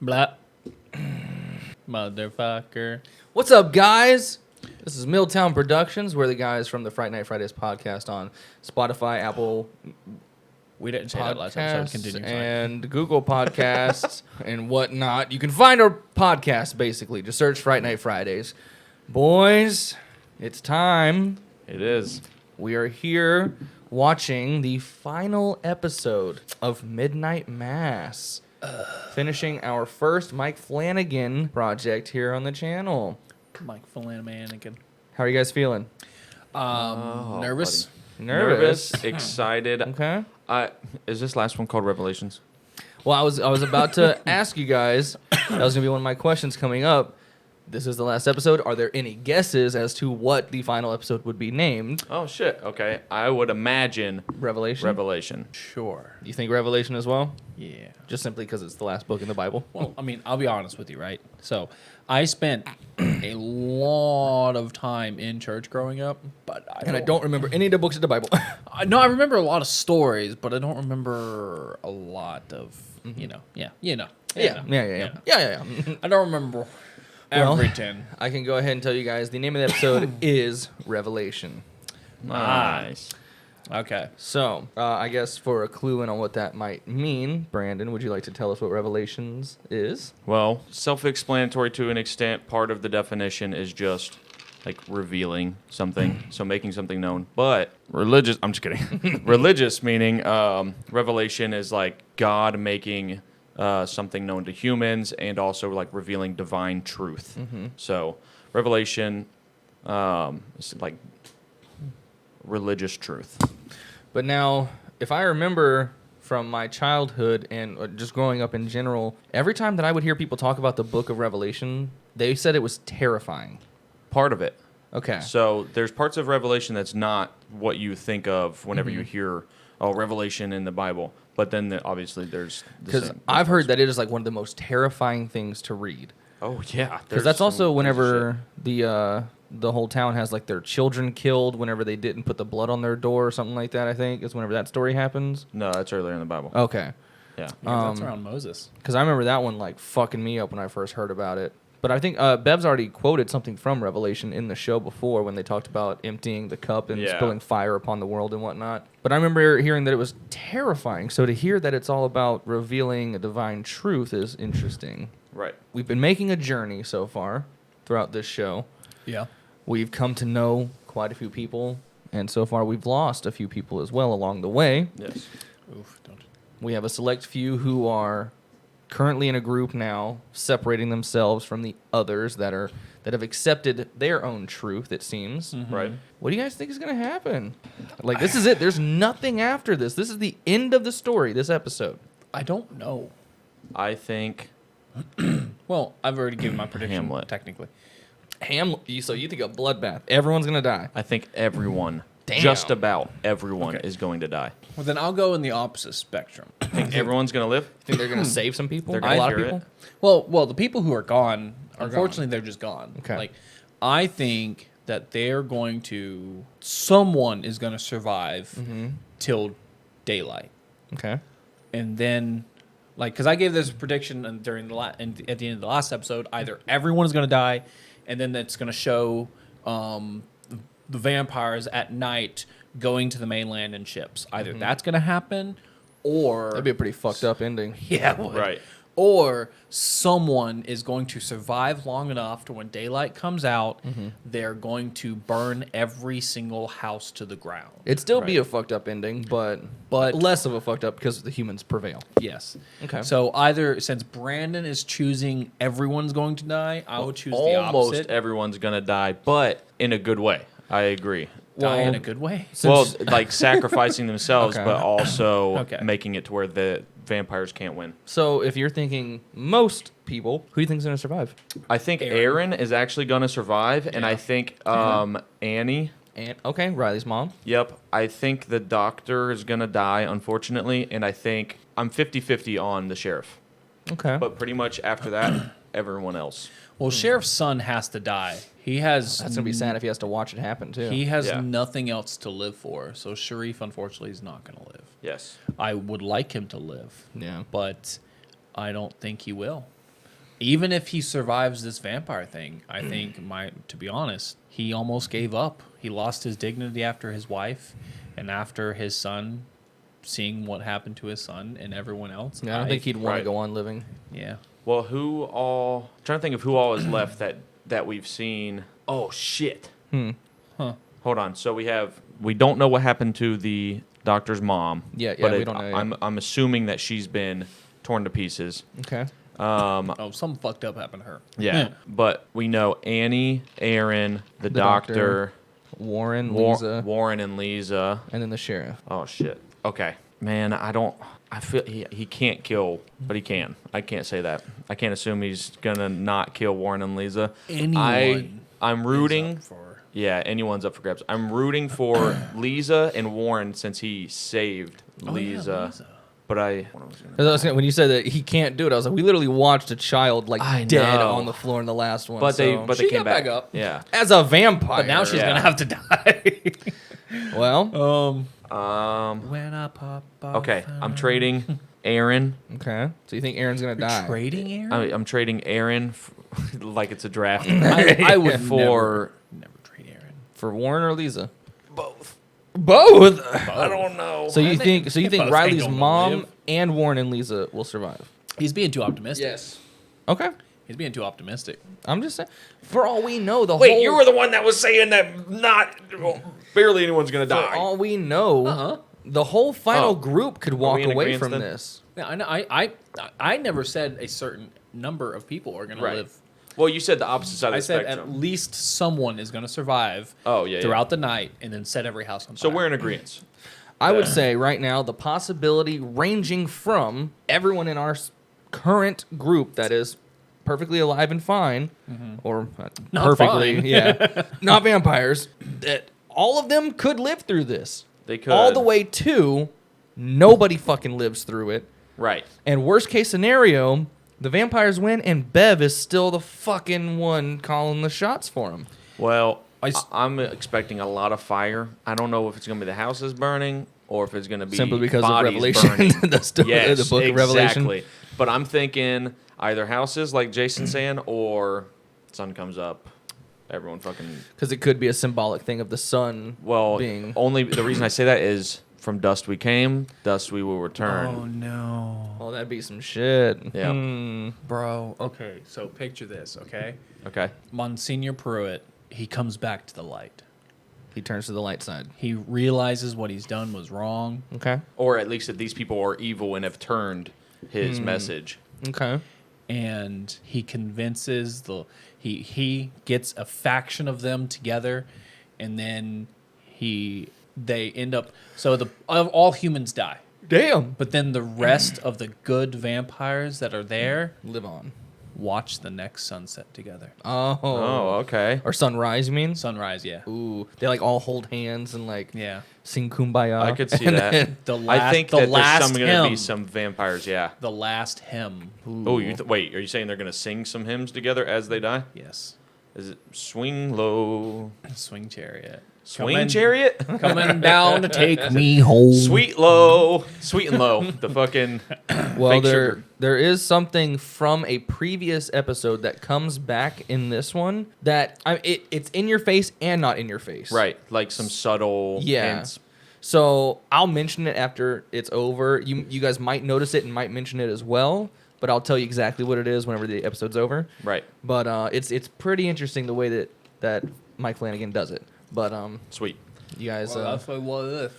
Blah. Motherfucker. What's up, guys? This is Milltown Productions. We're the guys from the Friday Night Fridays podcast on Spotify, Apple We didn't say that last episode. Continue. Sorry. and Google Podcasts and whatnot. You can find our podcast, basically. Just search Friday Night Fridays. Boys, it's time. It is. We are here watching the final episode of Midnight Mass. Finishing our first Mike Flanagan project here on the channel. Mike Flanagan. How are you guys feeling? Nervous. Nervous. Excited. Okay. Is this last one called Revelations? Well, I was about to ask you guys. That was gonna be one of my questions coming up. This is the last episode. Are there any guesses as to what the final episode would be named? Oh, shit. Okay. I would imagine Revelation. Revelation. Sure. You think Revelation as well? Yeah. Just simply because it's the last book in the Bible. Well, I mean, I'll be honest with you, right? So, I spent a lot of time in church growing up, but I don't remember any of the books of the Bible. No, I remember a lot of stories, but I don't remember a lot of, Yeah. I don't remember everything. I can go ahead and tell you guys the name of the episode is Revelation. Nice. Okay. So, I guess for a clue in on what that might mean, Brandon, would you like to tell us what Revelations is? Well, self-explanatory to an extent. Part of the definition is just like revealing something, so making something known. But religious, I'm just kidding. Religious meaning revelation is like God making something known to humans and also like revealing divine truth. So revelation is like religious truth. But now, if I remember from my childhood and just growing up in general, every time that I would hear people talk about the book of Revelation, they said it was terrifying. Part of it. Okay. So there's parts of Revelation that's not what you think of whenever you hear, Revelation in the Bible. But then obviously there's Because I've heard that it is like one of the most terrifying things to read. Oh, yeah. Because that's also whenever the whole town has like their children killed whenever they didn't put the blood on their door or something like that, I think, is whenever that story happens. No, that's earlier in the Bible. Okay. Yeah. That's around Moses. Because I remember that one like fucking me up when I first heard about it. But I think Bev's already quoted something from Revelation in the show before when they talked about emptying the cup and spilling fire upon the world and whatnot. But I remember hearing that it was terrifying. So to hear that it's all about revealing a divine truth is interesting. Right. We've been making a journey so far throughout this show. Yeah. We've come to know quite a few people, and so far we've lost a few people as well along the way. Yes. Oof, don't. We have a select few who are currently in a group now, separating themselves from the others that have accepted their own truth, it seems. Right. What do you guys think is going to happen? Like, this is it. There's nothing after this. This is the end of the story, this episode. I don't know. I think Well, I've already given my prediction, Hamlet. technically. So you think a bloodbath. Everyone's going to die. I think everyone, Damn. just about everyone, Okay. is going to die. Well, then I'll go in the opposite spectrum. I think everyone's going to live. Think they're going to save some people? They're A gonna lot of hear people? it. Well, the people who are gone, Are unfortunately, they're just gone. Okay. Like, I think that someone is going to survive till daylight. Okay. And then, like, because I gave this prediction at the end of the last episode, either everyone is going to die, and then it's going to show the vampires at night going to the mainland in ships. Either that's going to happen, or That'd be a pretty fucked up ending. yeah, it would. Right. Or someone is going to survive long enough to when daylight comes out, they're going to burn every single house to the ground. It'd still be Right. a fucked up ending, but But- less of a fucked up because the humans prevail. Yes. Okay. So either, since Brandon is choosing everyone's going to die, I would choose the Almost opposite. everyone's going to die, but in a good way. I agree. Die in Well, a good way. Well, like sacrificing themselves, Okay. but also Okay. making it to where the vampires can't win. So if you're thinking most people, who do you think's going to survive? I think Aaron is actually going to survive, and I think Annie. And okay, Riley's mom. Yep. I think the doctor is going to die, unfortunately, and I think I'm 50-50 on the sheriff. Okay. But pretty much after that, everyone else. Well, Sheriff's son has to die. He has. That's gonna be sad if he has to watch it happen too. He has Yeah. nothing else to live for. So Sharif, unfortunately, is not going to live. Yes. I would like him to live, yeah. but I don't think he will. even if he survives this vampire thing, I think, to be honest, he almost gave up. He lost his dignity after his wife and after his son, seeing what happened to his son and everyone else. Yeah, I don't think he'd want to go on living. Yeah. Well, I'm trying to think of who all is left that we've seen. Oh, shit. Huh. Hold on. So we don't know what happened to the doctor's mom. Yeah, but we don't know yet. I'm assuming that she's been torn to pieces. Okay. Something fucked up happened to her. Yeah. But we know Annie, Aaron, the doctor, Warren, Lisa, Warren and Lisa, and then the sheriff. Oh shit. Okay. Man, I feel he can't kill, but he can. I can't say that. I can't assume he's gonna not kill Warren and Lisa. I'm rooting for. Yeah, anyone's up for grabs. I'm rooting for Lisa and Warren since he saved Lisa. Yeah, Lisa. But when you said that he can't do it, I was like, we literally watched a child dead on the floor in the last one. But they she came got back up. Yeah. as a vampire. But now she's gonna have to die. well. When I pop off. Okay, I'm trading Aaron. Okay. So you think Aaron's gonna die? Trading Aaron? I'm trading Aaron like it's a draft. I would for never trade Aaron. For Warren or Lisa? both. I don't know. So you think both ain't Riley's gonna mom live. and Warren and Lisa will survive? He's being too optimistic. Yes. Okay. He's being too optimistic. I'm just saying. For all we know, Wait, you were the one that was saying that barely anyone's gonna For die. all we know, the whole final group could walk we in away agreeance from then? this. Yeah, I know. I never said a certain number of people are going to live. Well, you said the opposite side of I the said spectrum. at least someone is going to survive. Yeah. Throughout the night, and then set every house on fire. So we're in agreement. I would say right now the possibility ranging from everyone in our current group that is perfectly alive and fine, or Not perfectly, fine. yeah, not vampires, that all of them could live through this. They could. All the way to nobody fucking lives through it. Right. And worst case scenario, the vampires win and Bev is still the fucking one calling the shots for him. Well, I'm expecting a lot of fire. I don't know if it's going to be the houses burning or if it's going to be Simply because of bodies Revelation, burning. the book of Revelation. Exactly. But I'm thinking either houses, like Jason's saying, or sun comes up. Everyone fucking... Because it could be a symbolic thing of the sun being... only the reason I say that is from dust we came, dust we will return. Oh no. Oh, that'd be some shit. Yeah. Bro. Okay, so picture this, okay? Okay. Monsignor Pruitt, he comes back to the light. He turns to the light side. He realizes what he's done was wrong. Okay. Or at least that these people are evil and have turned his message. Okay. And he convinces he gets a faction of them together, and then they end up all humans die. Damn. But then the rest of the good vampires that are there Live on. watch the next sunset together. Oh, okay. Or sunrise, you mean? Sunrise, yeah. Ooh. They all hold hands and Yeah. sing Kumbaya. I could see that. I think that there's going to be some vampires, yeah. The last hymn. Oh, wait, are you saying they're going to sing some hymns together as they die? Yes. Is it Swing Low? Swing Chariot. Swing Chariot? Coming down to take me home. Sweet Low. Sweet and Low. The fucking Well, fake sugar. there is something from a previous episode that comes back in this one that it's in your face and not in your face. Right, like some subtle hints. So I'll mention it after it's over. You guys might notice it and might mention it as well, but I'll tell you exactly what it is whenever the episode's over. Right. But it's pretty interesting the way that Mike Flanagan does it. But Sweet. you guys. That's what it is.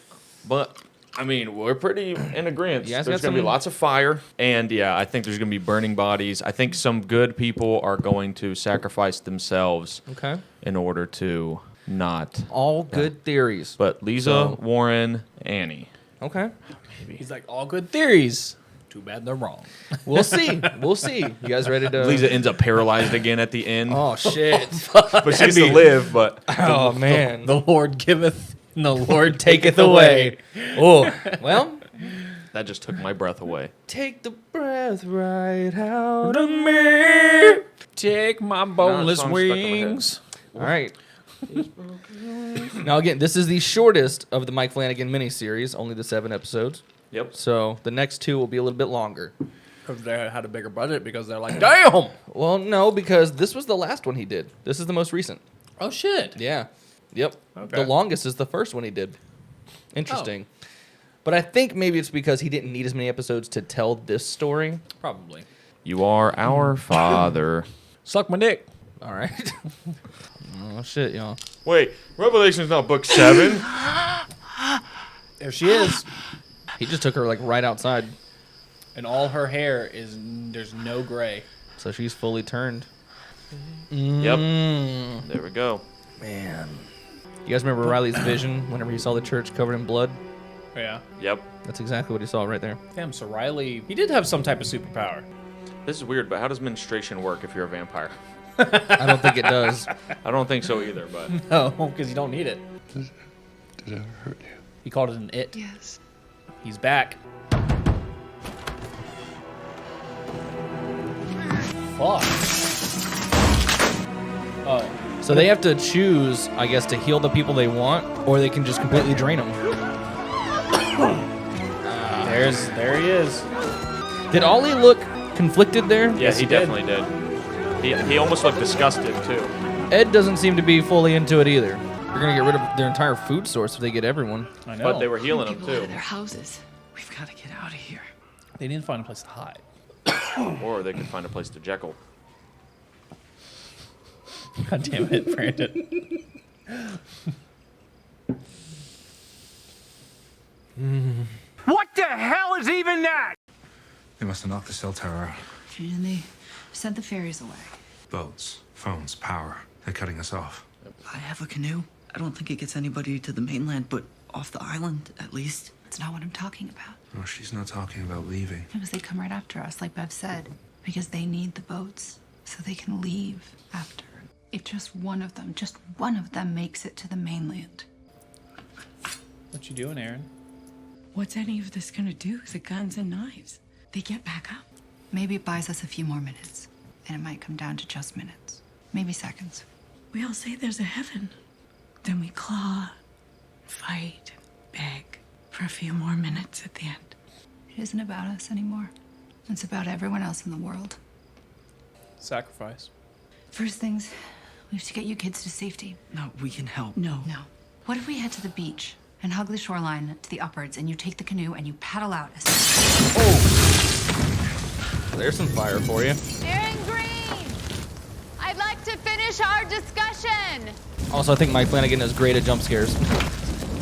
But I mean, we're pretty in agreement. You guys There's got going to be some- lots of fire, and I think there's going to be burning bodies. I think some good people are going to sacrifice themselves Okay. in order to not. All good theories. But Lisa, Warren, Annie. Okay. He's like, all good theories. Too bad they're wrong. We'll see. We'll see. You guys ready to? Lisa ends up paralyzed again at the end. Oh shit. but she gets to live. But Oh man. The Lord giveth, and the Lord taketh Taketh away. Oh well. that just took my breath away. Take the breath right out To of me. me, take my boneless song's stuck in my head. wings. All right. Now again, this is the shortest of the Mike Flanagan miniseries, only the 7 episodes. Yep. So the next 2 will be a little bit longer. If they had a bigger budget because they're like, damn. Well, no, because this was the last one he did. This is the most recent. Oh shit. Yeah. Yep. Okay. The longest is the first one he did. Interesting. But I think maybe it's because he didn't need as many episodes to tell this story. Probably. You are our father. Suck my dick. All right. Oh, shit, y'all. Wait, Revelation's not book 7. There she is. He just took her, like, right outside. And all her hair is, there's no gray. So she's fully turned. Yep. There we go. Man. You guys remember Riley's vision whenever he saw the church covered in blood? Yeah. Yep. That's exactly what he saw right there. Damn, so Riley, he did have some type of superpower. This is weird, but how does menstruation work if you're a vampire? I don't think it does. I don't think so either, but... No, because you don't need it. Did it ever hurt you? He called it an it. Yes. He's back. Fuck. Oh. So they have to choose, I guess, to heal the people they want, or they can just completely drain them. There he is. Did Ollie look conflicted there? Yeah, Yes, he he did. definitely did. He almost looked disgusted, too. Ed doesn't seem to be fully into it either. They're going to get rid of their entire food source if they get everyone. I know. But they were healing him, People out too. of their houses. We've got to get out of here. They didn't find a place to hide. Or they could find a place to Jekyll. God damn it, Brandon. What the hell is even that? They must have knocked the cell tower out. And they sent the ferries away. Boats, phones, power. They're cutting us off. I have a canoe. I don't think it gets anybody to the mainland, but off the island, at least. That's not what I'm talking about. Oh, she's not talking about leaving. Because they come right after us, like Bev said. Because they need the boats, so they can leave after. If just one of them makes it to the mainland. What you doing, Aaron? What's any of this gonna do? The guns and knives. They get back up. Maybe it buys us a few more minutes. And it might come down to just minutes. Maybe seconds. We all say there's a heaven. Then we claw, fight, beg for a few more minutes at the end. It isn't about us anymore. It's about everyone else in the world. Sacrifice. First things, we have to get you kids to safety. No, we can help. No. No. What if we head to the beach and hug the shoreline to the upwards and you take the canoe and you paddle out as There's some fire for you. Aaron Green, I'd like to finish our discussion. Also, I think Mike Flanagan is great at jump scares.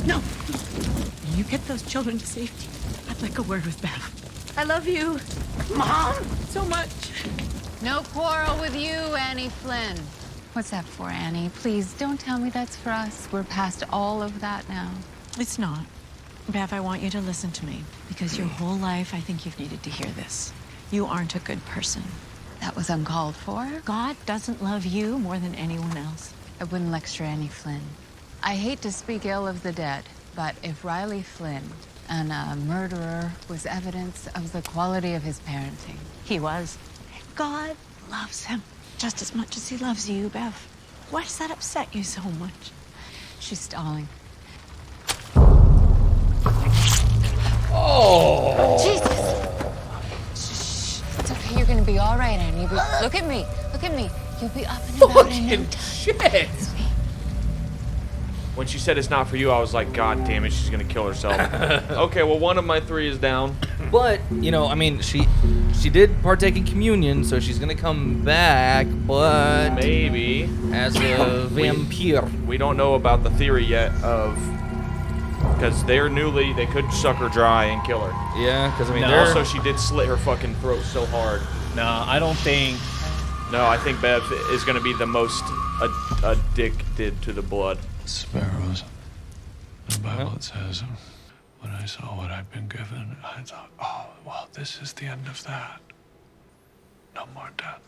No. You get those children to safety. I'd like a word with Bev. I love you. Mom, so much. No quarrel with you, Annie Flynn. What's that for, Annie, please don't tell me that's for us. We're past all of that now. It's not. Bev, I want you to listen to me. Because your whole life, I think you've needed to hear this. You aren't a good person. That was uncalled for. God doesn't love you more than anyone else. I wouldn't lecture Annie Flynn. I hate to speak ill of the dead, but if Riley Flynn and a murderer was evidence of the quality of his parenting. He was. God loves him just as much as he loves you, Bev. Why does that upset you so much? She's stalling. Oh! Jesus! Shh. It's okay. You're gonna be all right, Annie. Look at me. Look at me. You'll be up and about in no time. Shit! When she said it's not for you, I was like, God damn it, she's gonna kill herself. Okay, well, one of my 3 is down. But, you know, I mean, she did partake in communion, so she's going to come back, but Maybe. as a vampire. We don't know about the theory yet of... Because they could suck her dry and kill her. Yeah, because, I mean, No. they're... Also, she did slit her fucking throat so hard. Nah, I don't think. No, I think Bev is gonna be the most addicted to the blood. Sparrows. The Bible says, when I saw what I've been given, I thought, oh, well, this is the end of that. No more death.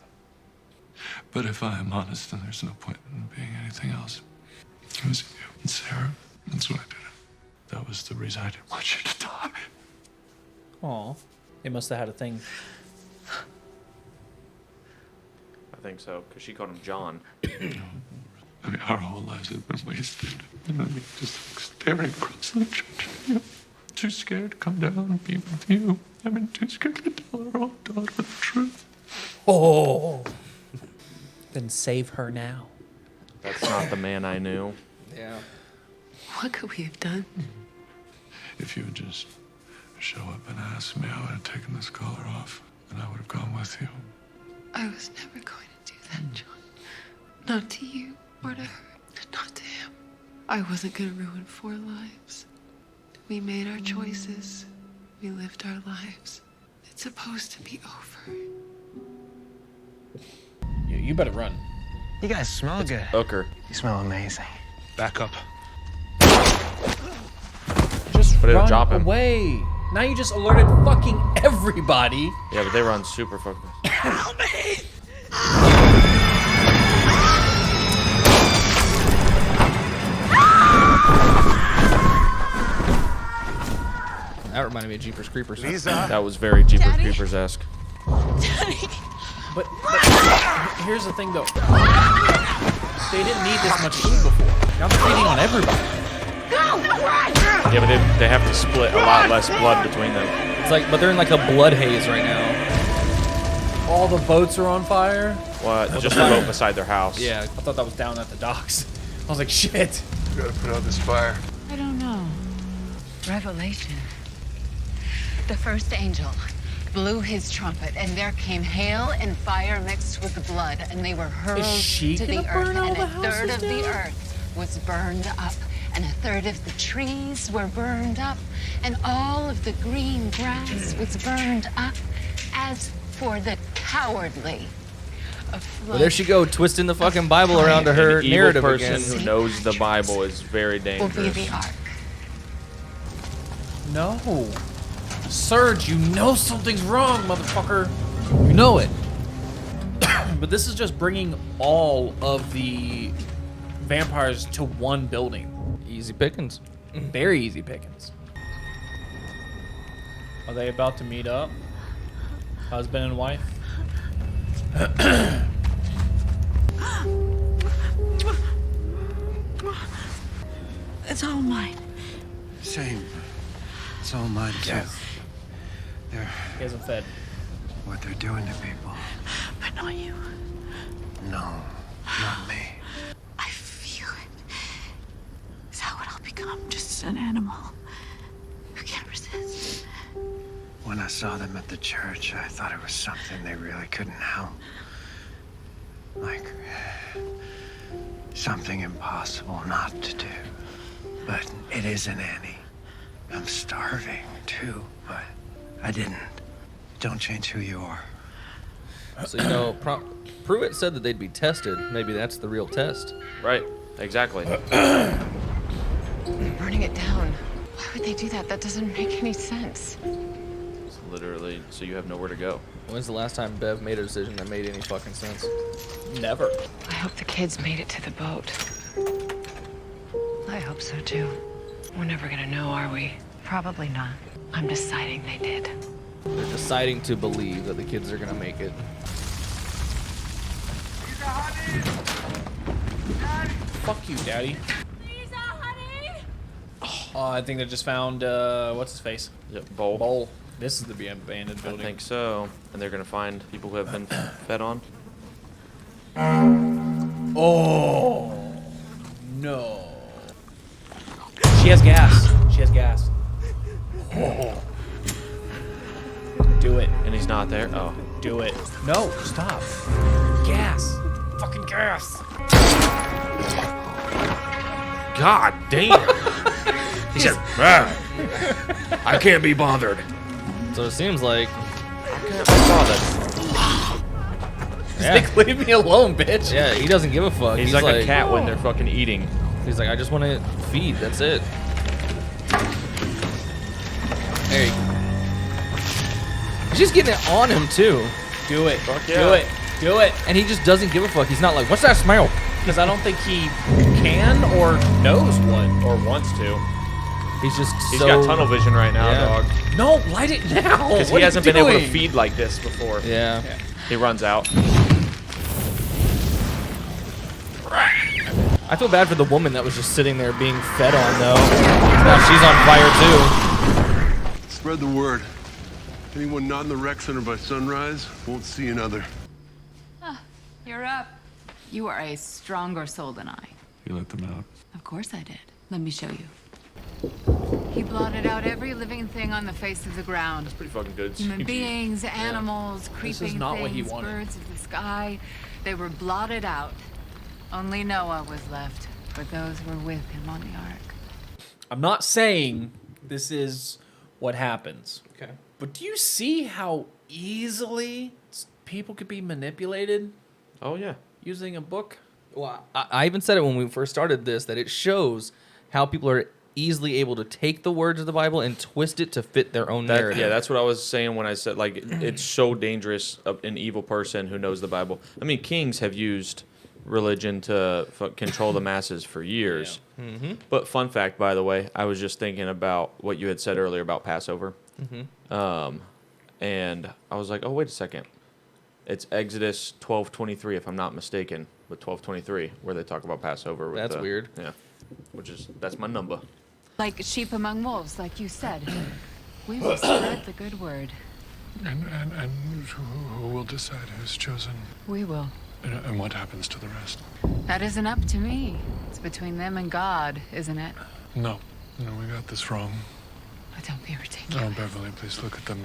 But if I am honest, then there's no point in being anything else. It was you and Sarah. That's why I did it. That was the reason I didn't want you to die. Aw. They must have had a thing. I think so, because she called him John. I mean, our whole lives have been wasted. And I mean, just like staring across the church. You know, too scared to come down and be with you. I've been too scared to tell our own daughter the truth. Oh. Then save her now. That's not the man I knew. Yeah. What could we have done? If you would just show up and ask me, I would have taken this collar off and I would have gone with you. I was never going to do that, John. Not to you or to her. Not to him. I wasn't going to ruin 4 lives. We made our choices. We lived our lives. It's supposed to be over. You better run. You guys smell good. Hooker. You smell amazing. Back up. Just But it'll run drop him. away. Now you just alerted fucking everybody. Yeah, but they run super fucking. Help me! That reminded me of Jeepers Creepers. That was very Jeepers Daddy? Creepers-esque. But here's the thing, though. They didn't need this much food before. Now they're feeding on everybody. Yeah, but they have to split a lot less blood between them. It's like, but they're in like a blood haze right now. All the boats are on fire. What? Just the boat beside their house. Yeah. I thought that was down at the docks. I was like, shit. We gotta put out this fire. I don't know. Revelation. The first angel blew his trumpet, and there came hail and fire mixed with blood, and they were hurled she to the gonna earth, burn all and the a third houses of the down? earth was burned up, and a third of the trees were burned up, and all of the green grass was burned up. As for the cowardly, a flood Well, there she go, twisting the fucking Bible around to An her evil narrative person again. who knows the Bible is very will be dangerous. the ark. No. Surge, you know something's wrong, motherfucker. You know it. But this is just bringing all of the vampires to one building. Easy pickings. Very easy pickings. Are they about to meet up? Husband and wife? It's all mine. Same. It's all mine, too. They're He hasn't fed. what they're doing to people. But not you. No, not me. I feel it. Is that what I'll become? Just an animal who can't resist? When I saw them at the church, I thought it was something they really couldn't help. Like something impossible not to do. But it isn't, Annie. I'm starving, too, but I didn't. Don't change who you are. So, you know, Pruitt said that they'd be tested. Maybe that's the real test. Right. Exactly. Burning it down. Why would they do that? That doesn't make any sense. It's literally so you have nowhere to go. When's the last time Bev made a decision that made any fucking sense? Never. I hope the kids made it to the boat. I hope so too. We're never gonna know, are we? Probably not. I'm deciding they did. They're deciding to believe that the kids are gonna make it. Fuck you, Daddy. Lisa, honey! I think they just found, what's his face? Yep. Bowl. Bowl. This is the abandoned I building. think so. And they're gonna find people who have been fed on. Oh, no. She has gas. She has gas. Oh. Do it. And he's not there. Oh. Do it. No, stop. Gas. Fucking gas. God damn. He said, I can't be bothered. So it seems like, He's like, leave me alone, bitch. yeah, he doesn't give a fuck. He's like a cat when they're fucking eating. He's like, I just want to feed. That's it. There you go. He's just getting it on him too, Do it. Fuck Do yeah. it. Do it. and he just doesn't give a fuck. He's not like, what's that smell? Because I don't think he can or knows what. Or wants to. He's just He's so. got tunnel vision right now, Yeah. dog. No, light it now. Because What he are hasn't you been able to doing? feed like this before. Yeah. He runs out. I feel bad for the woman that was just sitting there being fed on though. Now she's on fire too. Spread the word. Anyone not in the rec center by sunrise won't see another. You're up. You are a stronger soul than I. You let them out. Of course I did. Let me show you. He blotted out every living thing on the face of the ground. Pretty fucking good. Human CG. beings, animals, creeping not what he things, wanted. birds of the sky. They were blotted out. Only Noah was left, but those were with him on the ark. I'm not saying this is what happens. Okay. But do you see how easily people could be manipulated Oh yeah. using a book? Well, I even said it when we first started this, that it shows how people are easily able to take the words of the Bible and twist it to fit their own narrative. Yeah, that's what I was saying when I said, like, it's so dangerous, an evil person who knows the Bible. I mean, kings have used religion to control the masses for years. Yeah. Mm-hmm. But fun fact, by the way, I was just thinking about what you had said earlier about Passover. Mm-hmm. And I was like, oh, wait a second. It's Exodus 12:23, if I'm not mistaken, with 12:23, where they talk about Passover. With That's weird. Yeah, that's my number. Like sheep among wolves, like you said. We will spread the good word. And who will decide who's chosen? We will. And what happens to the rest? That isn't up to me. It's between them and God, isn't it? No, we got this wrong. Oh, don't be ridiculous. Oh, Beverly, please look at them.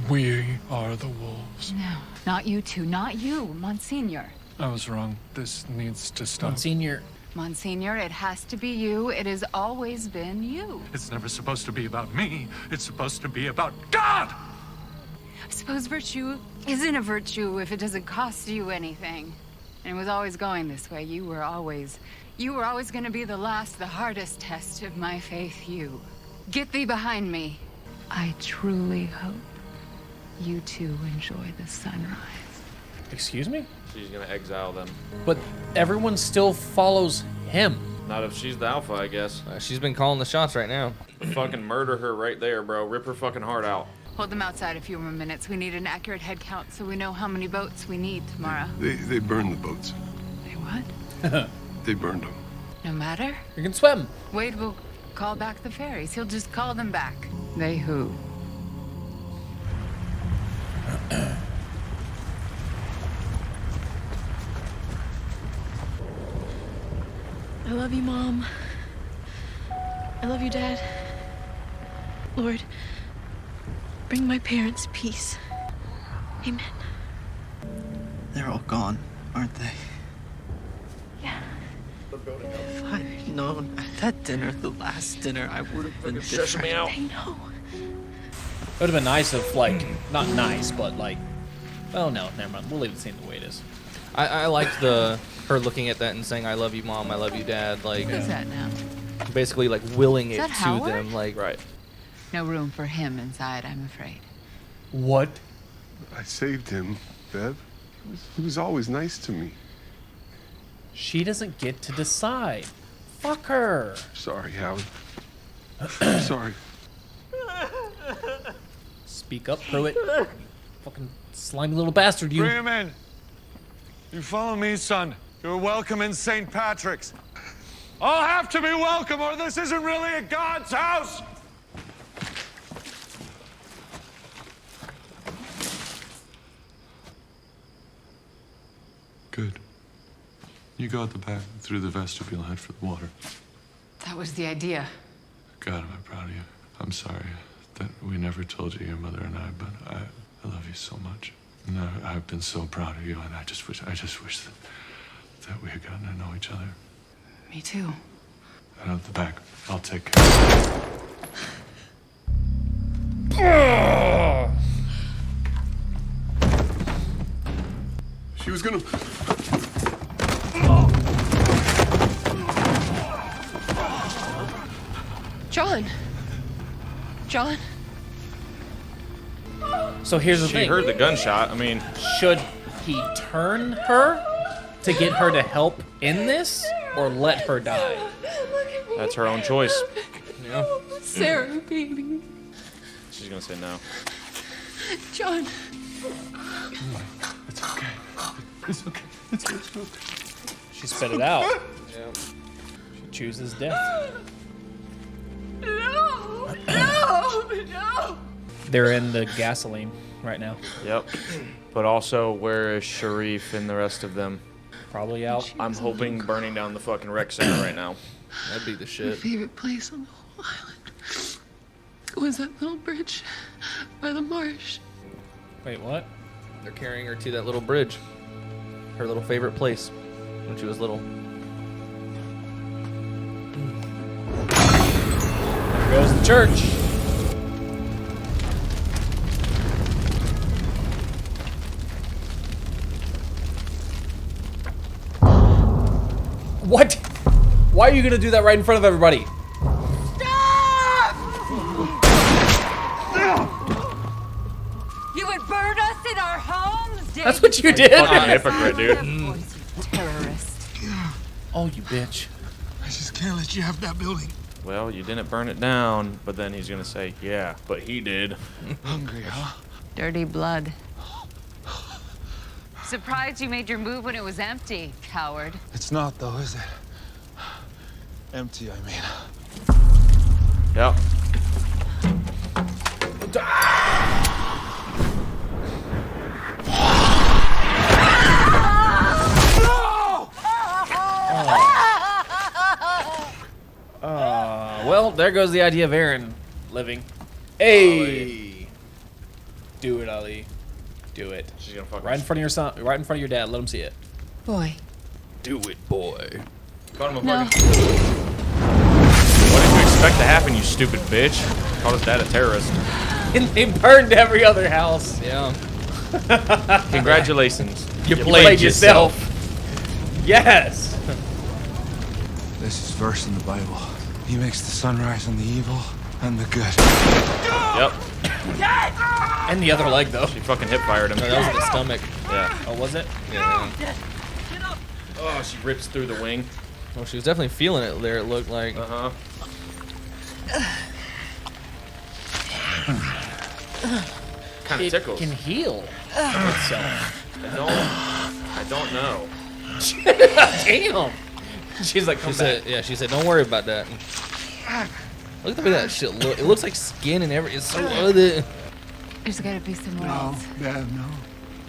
We are the wolves. No, not you two, not you, Monsignor. I was wrong. This needs to stop. Monsignor. Monsignor, it has to be you. It has always been you. It's never supposed to be about me. It's supposed to be about God! I suppose virtue isn't a virtue if it doesn't cost you anything. And it was always going this way. You were always going to be the last, the hardest test of my faith, you. Get thee behind me. I truly hope you two enjoy the sunrise. Excuse me? She's going to exile them. But everyone still follows him. Not if she's the alpha, I guess. She's been calling the shots right now. Fucking murder her right there, bro. Rip her fucking heart out. Hold them outside a few more minutes. We need an accurate head count so we know how many boats we need tomorrow. They burned the boats. They what? They burned them. No matter? You can swim. Wade will call back the ferries. He'll just call them back. They who? I love you, Mom. I love you, Dad. Lord, bring my parents peace. Amen. They're all gone, aren't they? Yeah. If I had known at that dinner, the last dinner, I would have been different. I know. It would have been nice if, like, not nice, but like, oh no, never mind. We'll leave the scene the way it is. I liked her looking at that and saying, "I love you, Mom. I love you, Dad." Like, Who's that now? basically like willing Is it that to Howard? them. Like, Right. No room for him inside, I'm afraid. What? I saved him, Bev. He was always nice to me. She doesn't get to decide. Fuck her. Sorry, Howard. Sorry. Speak up, Pruitt. Fucking slimy little bastard, you. Bring him in. You follow me, son. You're welcome in St. Patrick's. I'll have to be welcome, or this isn't really a God's house. Good. You go out the back through the vestibule, head for the water. That was the idea. God, am I proud of you. I'm sorry that we never told you, your mother and I, but I love you so much. And I've been so proud of you, and I just wish that we had gotten to know each other. Me too. And out the back, I'll take care of it. She was gonna... John? So here's the She thing. heard the gunshot. I mean, Should he turn her to get her to help in this, or let her die? that's her own choice. yeah. Sarah, baby. She's gonna say no. John. It's okay. It's okay. It's okay. She spit it out. Yeah. She chooses death. No. No. No! They're in the gasoline right now. Yep. But also, where is Sharif and the rest of them? Probably out. I'm hoping burning down the fucking rec center right now. That'd be the My shit. favorite place on the whole island was that little bridge by the marsh. Wait, what? They're carrying her to that little bridge. Her little favorite place when she was little. There goes the church. What? Why are you gonna do that right in front of everybody? You would burn us in our homes, Dave. That's what you did. Fucking hypocrite, dude. Terrorist. Oh, you bitch. I just can't let you have that building. Well, you didn't burn it down, but then he's gonna say, yeah, but he did. Hungry, huh? Dirty blood. Surprised you made your move when it was empty, coward. It's not, though, is it? Empty, I mean. Yep. Well, there goes the idea of Aaron living. Hey, do it, Ali. Do it. She's gonna fuck Right in front of your son. Right in front of your dad. Let him see it. Boy. Do it, boy. Caught him a No. fucking... What did you expect to happen, you stupid bitch? Called his dad a terrorist. And they burned every other house. Yeah. Congratulations. You played yourself. Yes. This is verse in the Bible. He makes the sun rise on the evil and the good. Yep. And the other leg though. She fucking hip fired him. No, that was in the stomach. Yeah. Oh, was it? Yeah. Oh, she rips through the wing. Well, she was definitely feeling it there, it looked like. Uh-huh. Kind of It tickles. can heal itself. I don't know. Damn. She's like, come She back. said, yeah, she said, don't worry about that. Look at the way that shit look. It looks like skin and everything. It's so ugly. There's gotta be somewhere No, else. Dad, no.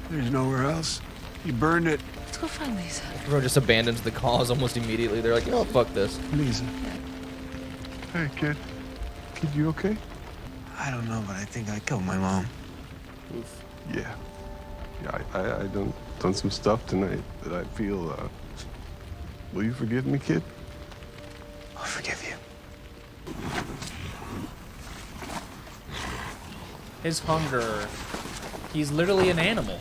There's nowhere else. You burned it. Let's go find Lisa. Everyone just abandons the cause almost immediately. They're like, you know what, fuck this. Lisa. Hey, kid. Kid, you okay? I don't know, but I think I killed my mom. Oof. Yeah. Yeah, I done some stuff tonight that I feel, will you forgive me, kid? I'll forgive you. His hunger. He's literally an animal.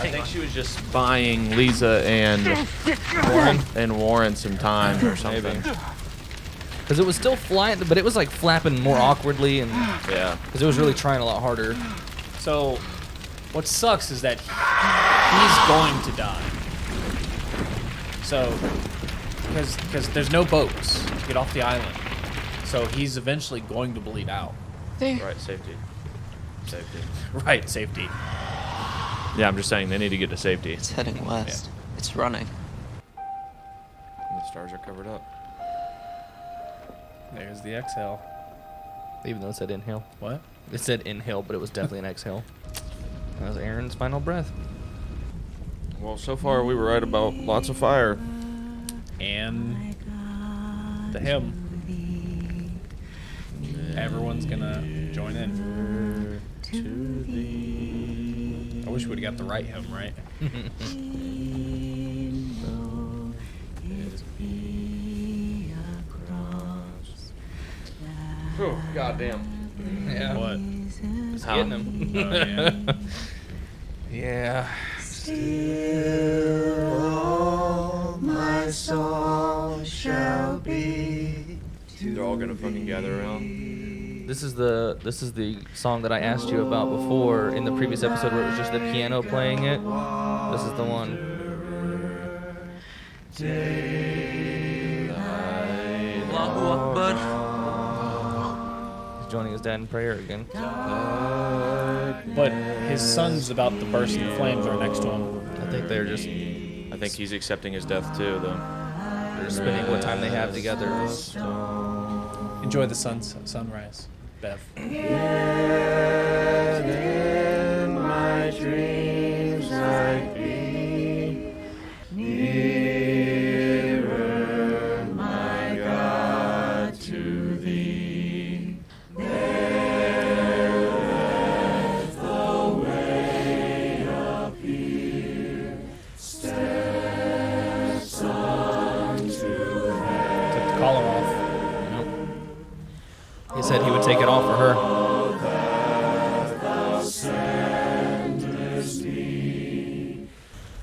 I think she was just buying Lisa and Warren some time or something. Because it was still flying, but it was like flapping more awkwardly, and Yeah. because it was really trying a lot harder. So, what sucks is that he's going to die. So, because there's no boats to get off the island, so he's eventually going to bleed out. There. Right, safety. Safety. Right, safety. Yeah, I'm just saying they need to get to safety. It's heading west. It's running. The stars are covered up. There's the exhale. Even though it said inhale. What? It said inhale, but it was definitely an exhale. That was Aaron's final breath. Well, so far we were right about lots of fire. And the hymn. Everyone's gonna join in. I wish we'd got the right hymn, right? Oh, goddamn. Yeah. What? It's getting him. Oh, yeah. Yeah. My soul shall be. They're all gonna fucking gather around. This is the song that I asked you about before in the previous episode where it was just the piano playing it. This is the one. Allahu Akbar. He's joining his dad in prayer again. But his son's about to burst into flames right next to him. I think they're just I think he's accepting his death too, though. spending what time they have together. And Enjoy the sunrise, Bev. In my dreams I'd be nearer, my God, to thee. There let the way appear, steps unto heaven. Took the collar off. He said he would take it off for her.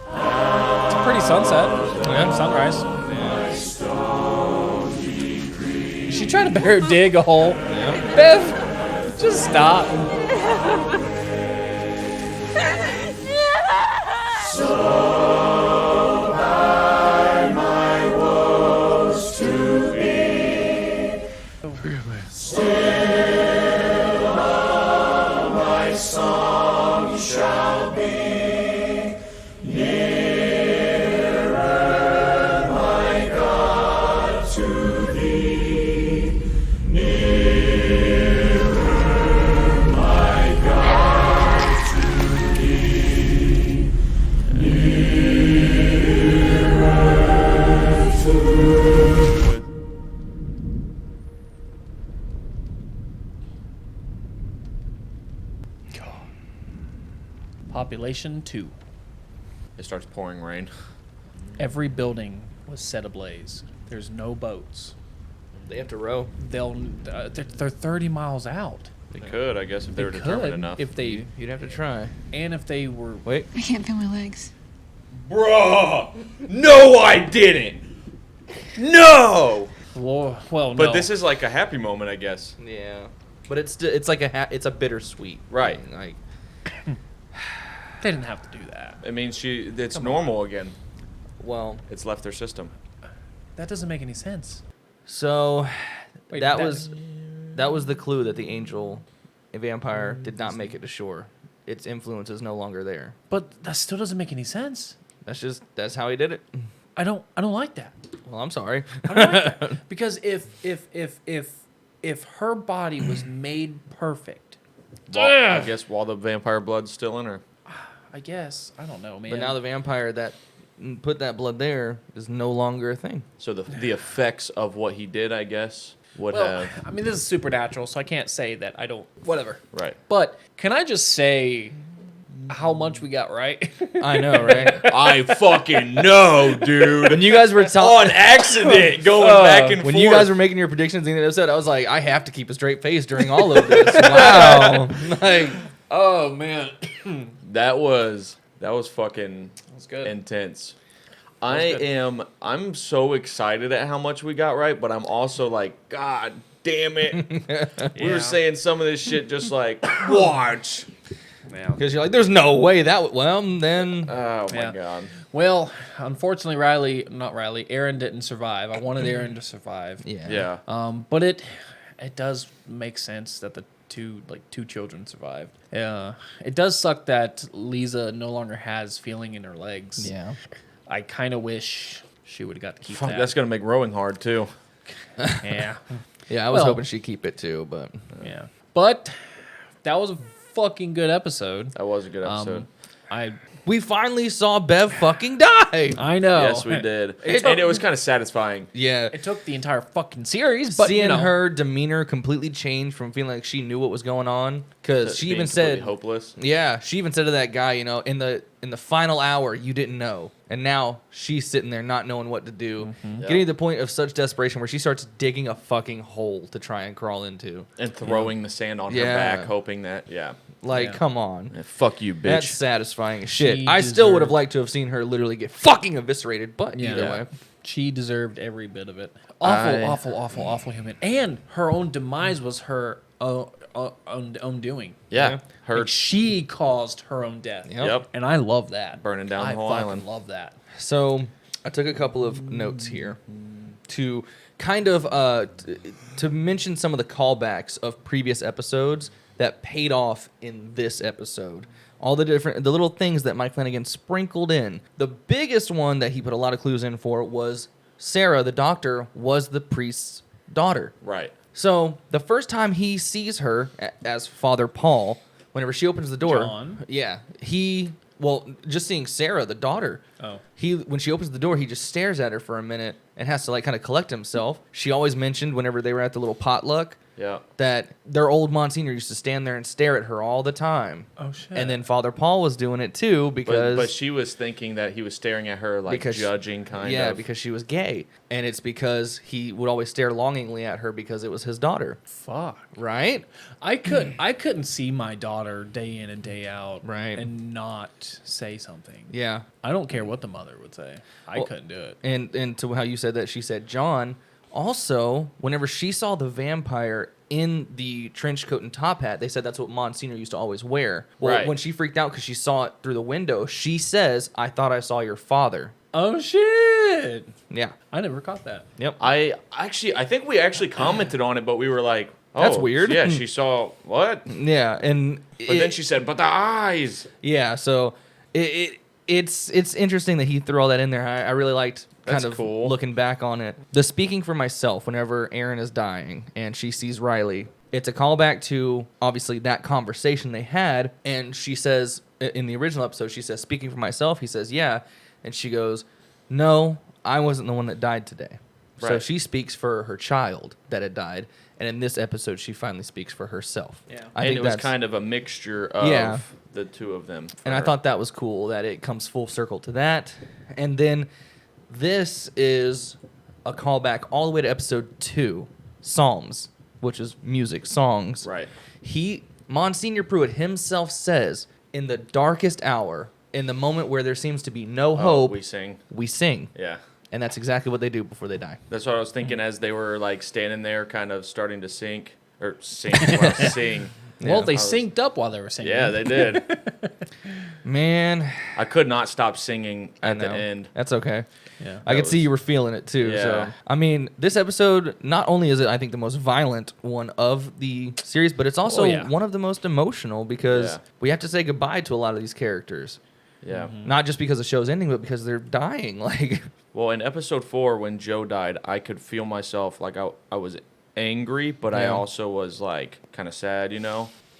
It's a pretty sunset. Yeah, sunrise. Yeah. She tried to bear dig a hole. Yeah. Bev, just stop. So by my woes to be. Forgive me. Still my song shall be nearer, my God, to thee. Nearer, my God, to thee. Nearer to Population 2. It starts pouring rain. Every building was set ablaze. There's no boats. They have to row. They're 30 miles out. They could, I guess, if they were determined could enough. if they You'd have to try. and if they were. Wait. I can't feel my legs. Bruh! No, I didn't! No! Well, no. But this is like a happy moment, I guess. Yeah. But it's like it's a bittersweet. Right. thing, Like They didn't have to do that. It means it's normal again. well, It's left their system. That doesn't make any sense. so Wait, that was the clue that the angel, a vampire, did not make it to shore. Its influence is no longer there. But that still doesn't make any sense. That's how he did it. I don't like that. Well, I'm sorry. I don't like that. Because if her body was made perfect, I guess while the vampire blood's still in her. I guess I don't know, man. But now the vampire that put that blood there is no longer a thing. So the effects of what he did, I guess, would have. I mean, this is supernatural, so I can't say that I don't. Whatever. Right. But can I just say how much we got right? I know, right? I fucking know, dude. When you guys were On accident, going back and when forth. you guys were making your predictions in the episode, I was like, I have to keep a straight face during all of this. Wow. Like, Oh man, That was fucking that's good. intense. good. I'm so excited at how much we got right, but I'm also like, God damn it. We Yeah. were saying some of this shit just like, watch. Yeah. because you're like, there's no way that. Well, then Oh my Yeah. God. Well, unfortunately, Aaron didn't survive. I wanted Aaron to survive. yeah. Yeah. But it does make sense that the two children survived. Yeah. It does suck that Lisa no longer has feeling in her legs. Yeah. I kind of wish she would have got to keep Fuck, that. that's gonna make rowing hard too. Yeah. Yeah, I was Well- hoping she'd keep it too, but Yeah. But that was a fucking good episode. That was a good episode. we finally saw Bev fucking die. I know. Yes, we did. It And it was kind of satisfying. Yeah. It took the entire fucking series, but Seeing her demeanor completely change from feeling like she knew what was going on, because she Being even completely said, hopeless. yeah, she even said to that guy, in the final hour, you didn't know, and now she's sitting there not knowing what to do, getting to the point of such desperation where she starts digging a fucking hole to try and crawl into, And throwing the sand on her Yeah. back, hoping that, like, Yeah. come on. Yeah, fuck you, bitch. That's satisfying as shit. She I still would have deserved- liked to have seen her literally get fucking eviscerated, but Yeah. either Yeah. way. She deserved every bit of it. Awful human. And her own demise was her own doing. Yeah. Her Like, she caused her own death. Yep. And I love that. Burning down the whole fucking island. love that. So I took a couple of notes here to kind of to mention some of the callbacks of previous episodes that paid off in this episode. All the little things that Mike Flanagan sprinkled in. The biggest one that he put a lot of clues in for was Sarah, the doctor, was the priest's daughter. Right. So the first time he sees her as Father Paul, whenever she opens the door, John? yeah, just seeing Sarah, the daughter. Oh. When she opens the door, he just stares at her for a minute and has to like kind of collect himself. She always mentioned whenever they were at the little potluck Yeah. that their old Monsignor used to stand there and stare at her all the time. Oh shit. And then Father Paul was doing it too because But she was thinking that he was staring at her like judging kind of. Yeah, because she was gay. And it's because he would always stare longingly at her because it was his daughter. Fuck. Right? I couldn't see my daughter day in and day out, Right. and not say something. Yeah. I don't care what the mother would say. I couldn't do it. And to how you said that, she said John. Also, whenever she saw the vampire in the trench coat and top hat, they said that's what Monsignor used to always wear. Well, Right. when she freaked out because she saw it through the window, she says, "I thought I saw your father." Oh shit! Yeah. I never caught that. Yep. I think we actually commented on it, but we were like, oh, That's weird. Yeah, she saw what? Yeah, and But then she said, but the eyes. yeah, so it's interesting that he threw all that in there. I really liked kind That's of cool. looking back on it. The speaking for myself whenever Erin is dying and she sees Riley, it's a callback to obviously that conversation they had, and she says in the original episode, she says, "Speaking for myself," he says, "Yeah," and she goes, "No, I wasn't the one that died today." So Right. she speaks for her child that had died, and in this episode, she finally speaks for herself. Yeah. I It was that's- kind of a mixture of Yeah. the two of them. for and I her. thought that was cool that it comes full circle to that. And then this is a callback all the way to episode 2, Psalms, which is music, songs. Right. Monsignor Pruitt himself says, in the darkest hour, in the moment where there seems to be no hope, we sing. we sing. Yeah. And that's exactly what they do before they die. That's what I was thinking as they were like standing there, kind of starting to sing. Sing. Well, they I was- synced up while they were singing. Yeah, they did. Man, I could not stop singing at the know. end. That's okay. Yeah. I That could see was- you were feeling it too. Yeah. So I mean, this episode not only is it I think the most violent one of the series, but it's also one of the most emotional because Yeah. we have to say goodbye to a lot of these characters. Yeah. Not just because the show's ending, but because they're dying. Like, Well, in episode 4, when Joe died, I could feel myself like I was angry, but I Yeah. also was like kind of sad,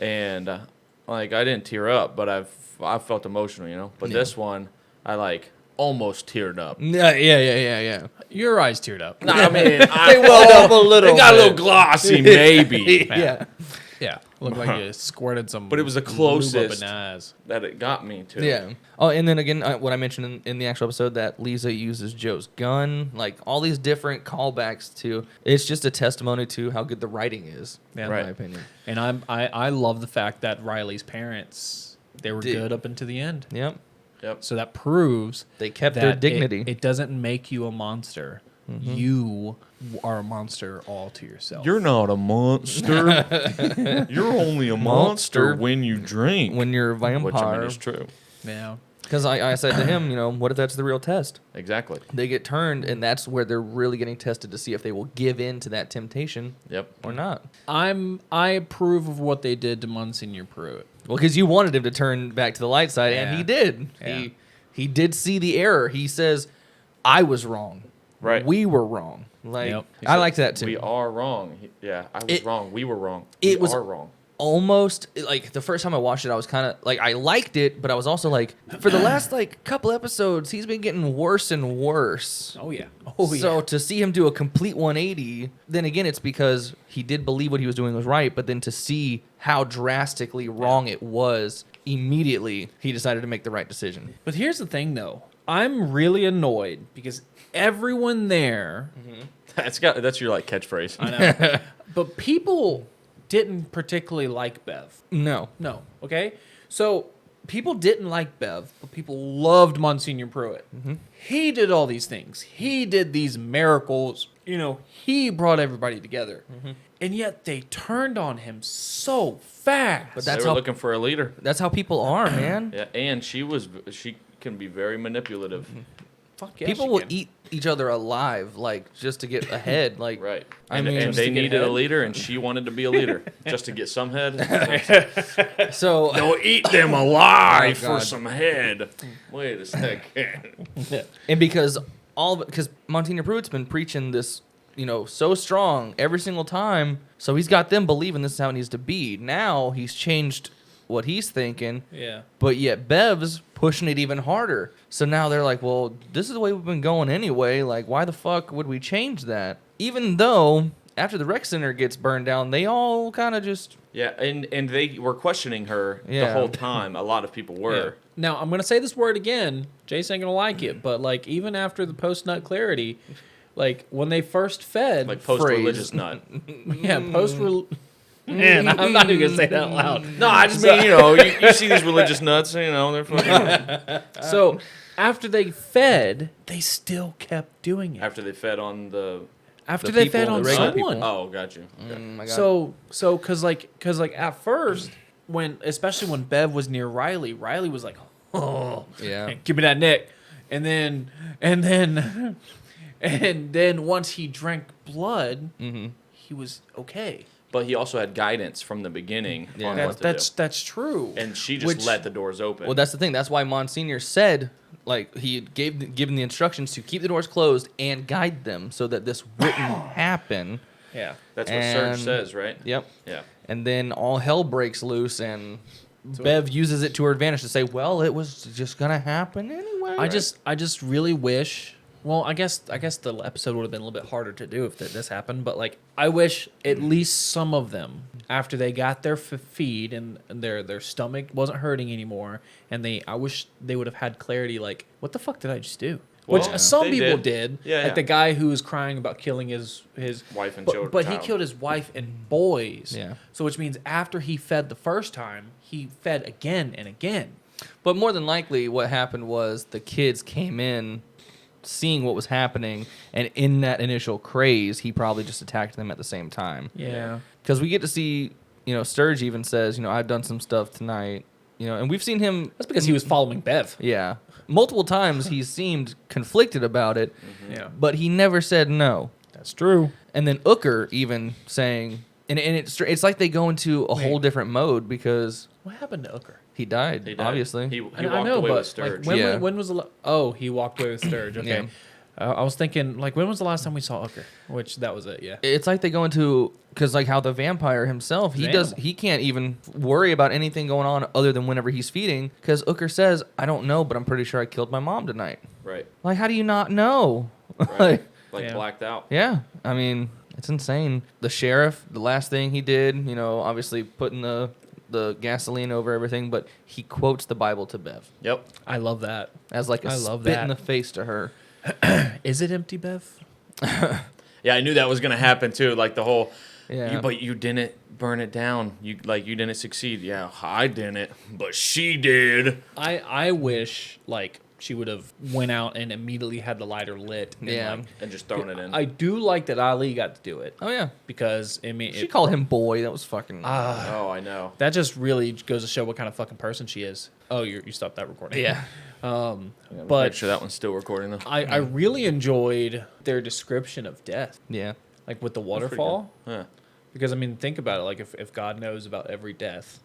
and like I didn't tear up, but I felt emotional, But Yeah. this one, I like almost teared up. yeah. Your eyes teared up. Nah, I mean, They welled up a little. They got a bit. little glossy, maybe, Yeah. Yeah. Looked like you squirted some. but it was the lube up closest in the eyes. that it got me to. Yeah. Oh, and then again, what I mentioned in the actual episode that Lisa uses Joe's gun, like all these different callbacks to. It's just a testimony to how good the writing is, Yeah. in Right. my opinion. And I love the fact that Riley's parents, they were Did. good up until the end. Yep. Yep. So that proves They kept that their dignity. It doesn't make you a monster. You are a monster all to yourself. You're not a monster. You're only a monster Monster. when you drink. when you're a vampire. Which I mean is true. yeah. Because I said to him, what if that's the real test? Exactly. They get turned, and that's where they're really getting tested to see if they will give in to that temptation Yep. or not. I approve of what they did to Monsignor Pruitt. Well, because you wanted him to turn back to the light side, and Yeah. he did. Yeah. He did see the error. He says, "I was wrong. Right. We were wrong." Like Yep. He I said, like that too. We are wrong. I was wrong. We were wrong. It we was are wrong. Almost like the first time I watched it, I was kind of like I liked it, but I was also like, for the last like couple episodes, he's been getting worse and worse. Oh yeah. So to see him do a complete 180, then again, it's because he did believe what he was doing was right, but then to see how drastically wrong it was, immediately he decided to make the right decision. But here's the thing, though. I'm really annoyed because everyone there, That's your like catchphrase. I know, but people didn't particularly like Bev. No. No. Okay. So people didn't like Bev, but people loved Monsignor Pruitt. He did all these things. He did these miracles. He brought everybody together. And yet they turned on him so fast. But They that's were how looking for a leader. that's how people are, man. Yeah, and she can be very manipulative. Fuck yeah, People she will can. eat each other alive, like just to get ahead. Like, Right. I And, mean, and just they to get needed a ahead. leader, and she wanted to be a leader just to get some head. so They'll eat them alive Oh, for God. some head. Wait a second. and because Monsignor Pruitt's been preaching this so strong every single time. So he's got them believing this is how it needs to be. Now he's changed what he's thinking. Yeah. But yet Bev's pushing it even harder. So now they're like, well, this is the way we've been going anyway. Like, why the fuck would we change that? Even though after the rec center gets burned down, they all kind of just... Yeah, and they were questioning her the whole time. A lot of people were. Yeah. Now, I'm going to say this word again. Jason ain't going to like it. But, like, even after the post-nut clarity, like, when they first fed... Like post-religious nut. Yeah, Man, I'm not even going to say that out loud. No, I just mean, you see these religious nuts, they're fucking... So, after they fed, they still kept doing it. After they fed on the... After the they people, fed the on regular someone. people. Oh, got you. my God. So, cause like at first, especially when Bev was near Riley was like, oh, Yeah. give me that neck, and then once he drank blood, he was okay. But he also had guidance from the beginning on what to That's true. And she just let the doors open. Well, that's the thing. That's why Monsignor said, like, he had given the instructions to keep the doors closed and guide them so that this wouldn't happen. Yeah. That's what Serge says, right? Yep. Yeah. And then all hell breaks loose, and Bev uses it to her advantage to say, well, it was just going to happen anyway. I just really wish... Well, I guess the episode would have been a little bit harder to do if this happened, but like I wish at least some of them, after they got their feed and their stomach wasn't hurting anymore, and I wish they would have had clarity. Like, what the fuck did I just do? Well, Which some they people did. did. Yeah, like the guy who was crying about killing his wife and children. But he killed his wife and boys. Yeah. So which means after he fed the first time, he fed again and again. But more than likely, what happened was the kids came in seeing what was happening, and in that initial craze, he probably just attacked them at the same time. Yeah. Because we get to see, Sturge even says, I've done some stuff tonight, and we've seen him. That's because he was following Bev. Yeah. Multiple times he seemed conflicted about it, Yeah. but he never said no. That's true. And then Ooker even saying, and it's like they go into a whole different mode because What happened to Ooker? he died, obviously. He walked I know, away but with Sturge. like, when was the he walked away with Sturge. Okay. Yeah. I was thinking, like, when was the last time we saw Ooker? Which that was it, yeah. It's like they go into, because like how the vampire himself, he can't even worry about anything going on other than whenever he's feeding, because Ooker says, I don't know, but I'm pretty sure I killed my mom tonight. Right. Like, how do you not know? Like Yeah. blacked out. Yeah, I mean, it's insane. The sheriff, the last thing he did, obviously putting the gasoline over everything, but he quotes the Bible to Bev Yep. I love that. as like a I love spit that. in the face to her. Is it empty, Bev? Yeah, I knew that was gonna happen too. Like the whole, Yeah. but you didn't burn it down. You didn't succeed. Yeah, I didn't, but she did. I wish, like, she would have went out and immediately had the lighter lit. And, Yeah. like, And just thrown it in. I do like that Ali got to do it. Oh yeah, Because, I mean... she called him boy. That was fucking. Oh, I know. That just really goes to show what kind of fucking person she is. Oh, you stopped that recording. yeah. Make But sure that one's still recording though. I really enjoyed their description of death. Yeah. Like with the That's pretty waterfall. good. Yeah. Because, I mean, think about it. Like, if God knows about every death.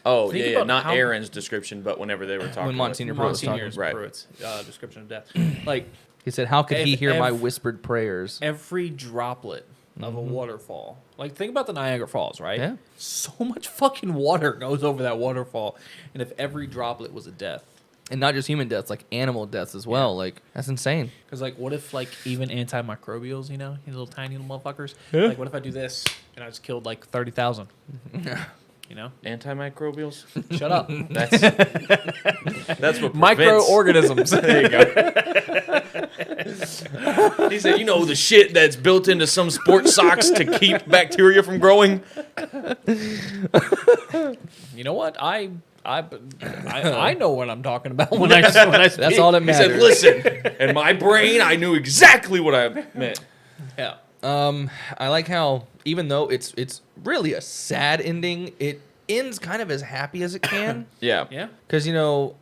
Oh, Think yeah, about not how- Aaron's description, but whenever they were talking. When Monsignor Pruitt was talking. Monsignor's Right. Pruitt's, description of death. Like, He said, "How could he If hear my ev- whispered prayers?" every droplet of a waterfall. Like, think about the Niagara Falls, right? Yeah. So much fucking water goes over that waterfall. And if every droplet was a death. And not just human deaths, like animal deaths as well. Like, that's insane. Because, like, what if, like, even antimicrobials, you little tiny little motherfuckers? Yeah. Like, what if I do this and I just killed, like, 30,000? You know? Antimicrobials. Shut up. That's what prevents. Microorganisms. There you go. He said, the shit that's built into some sports socks to keep bacteria from growing. You know what? I know what I'm talking about when I speak. That's all that He matters. said, listen, in my brain, I knew exactly what I meant. Yeah. I like how even though it's really a sad ending, it ends kind of as happy as it can. Yeah. Yeah. Because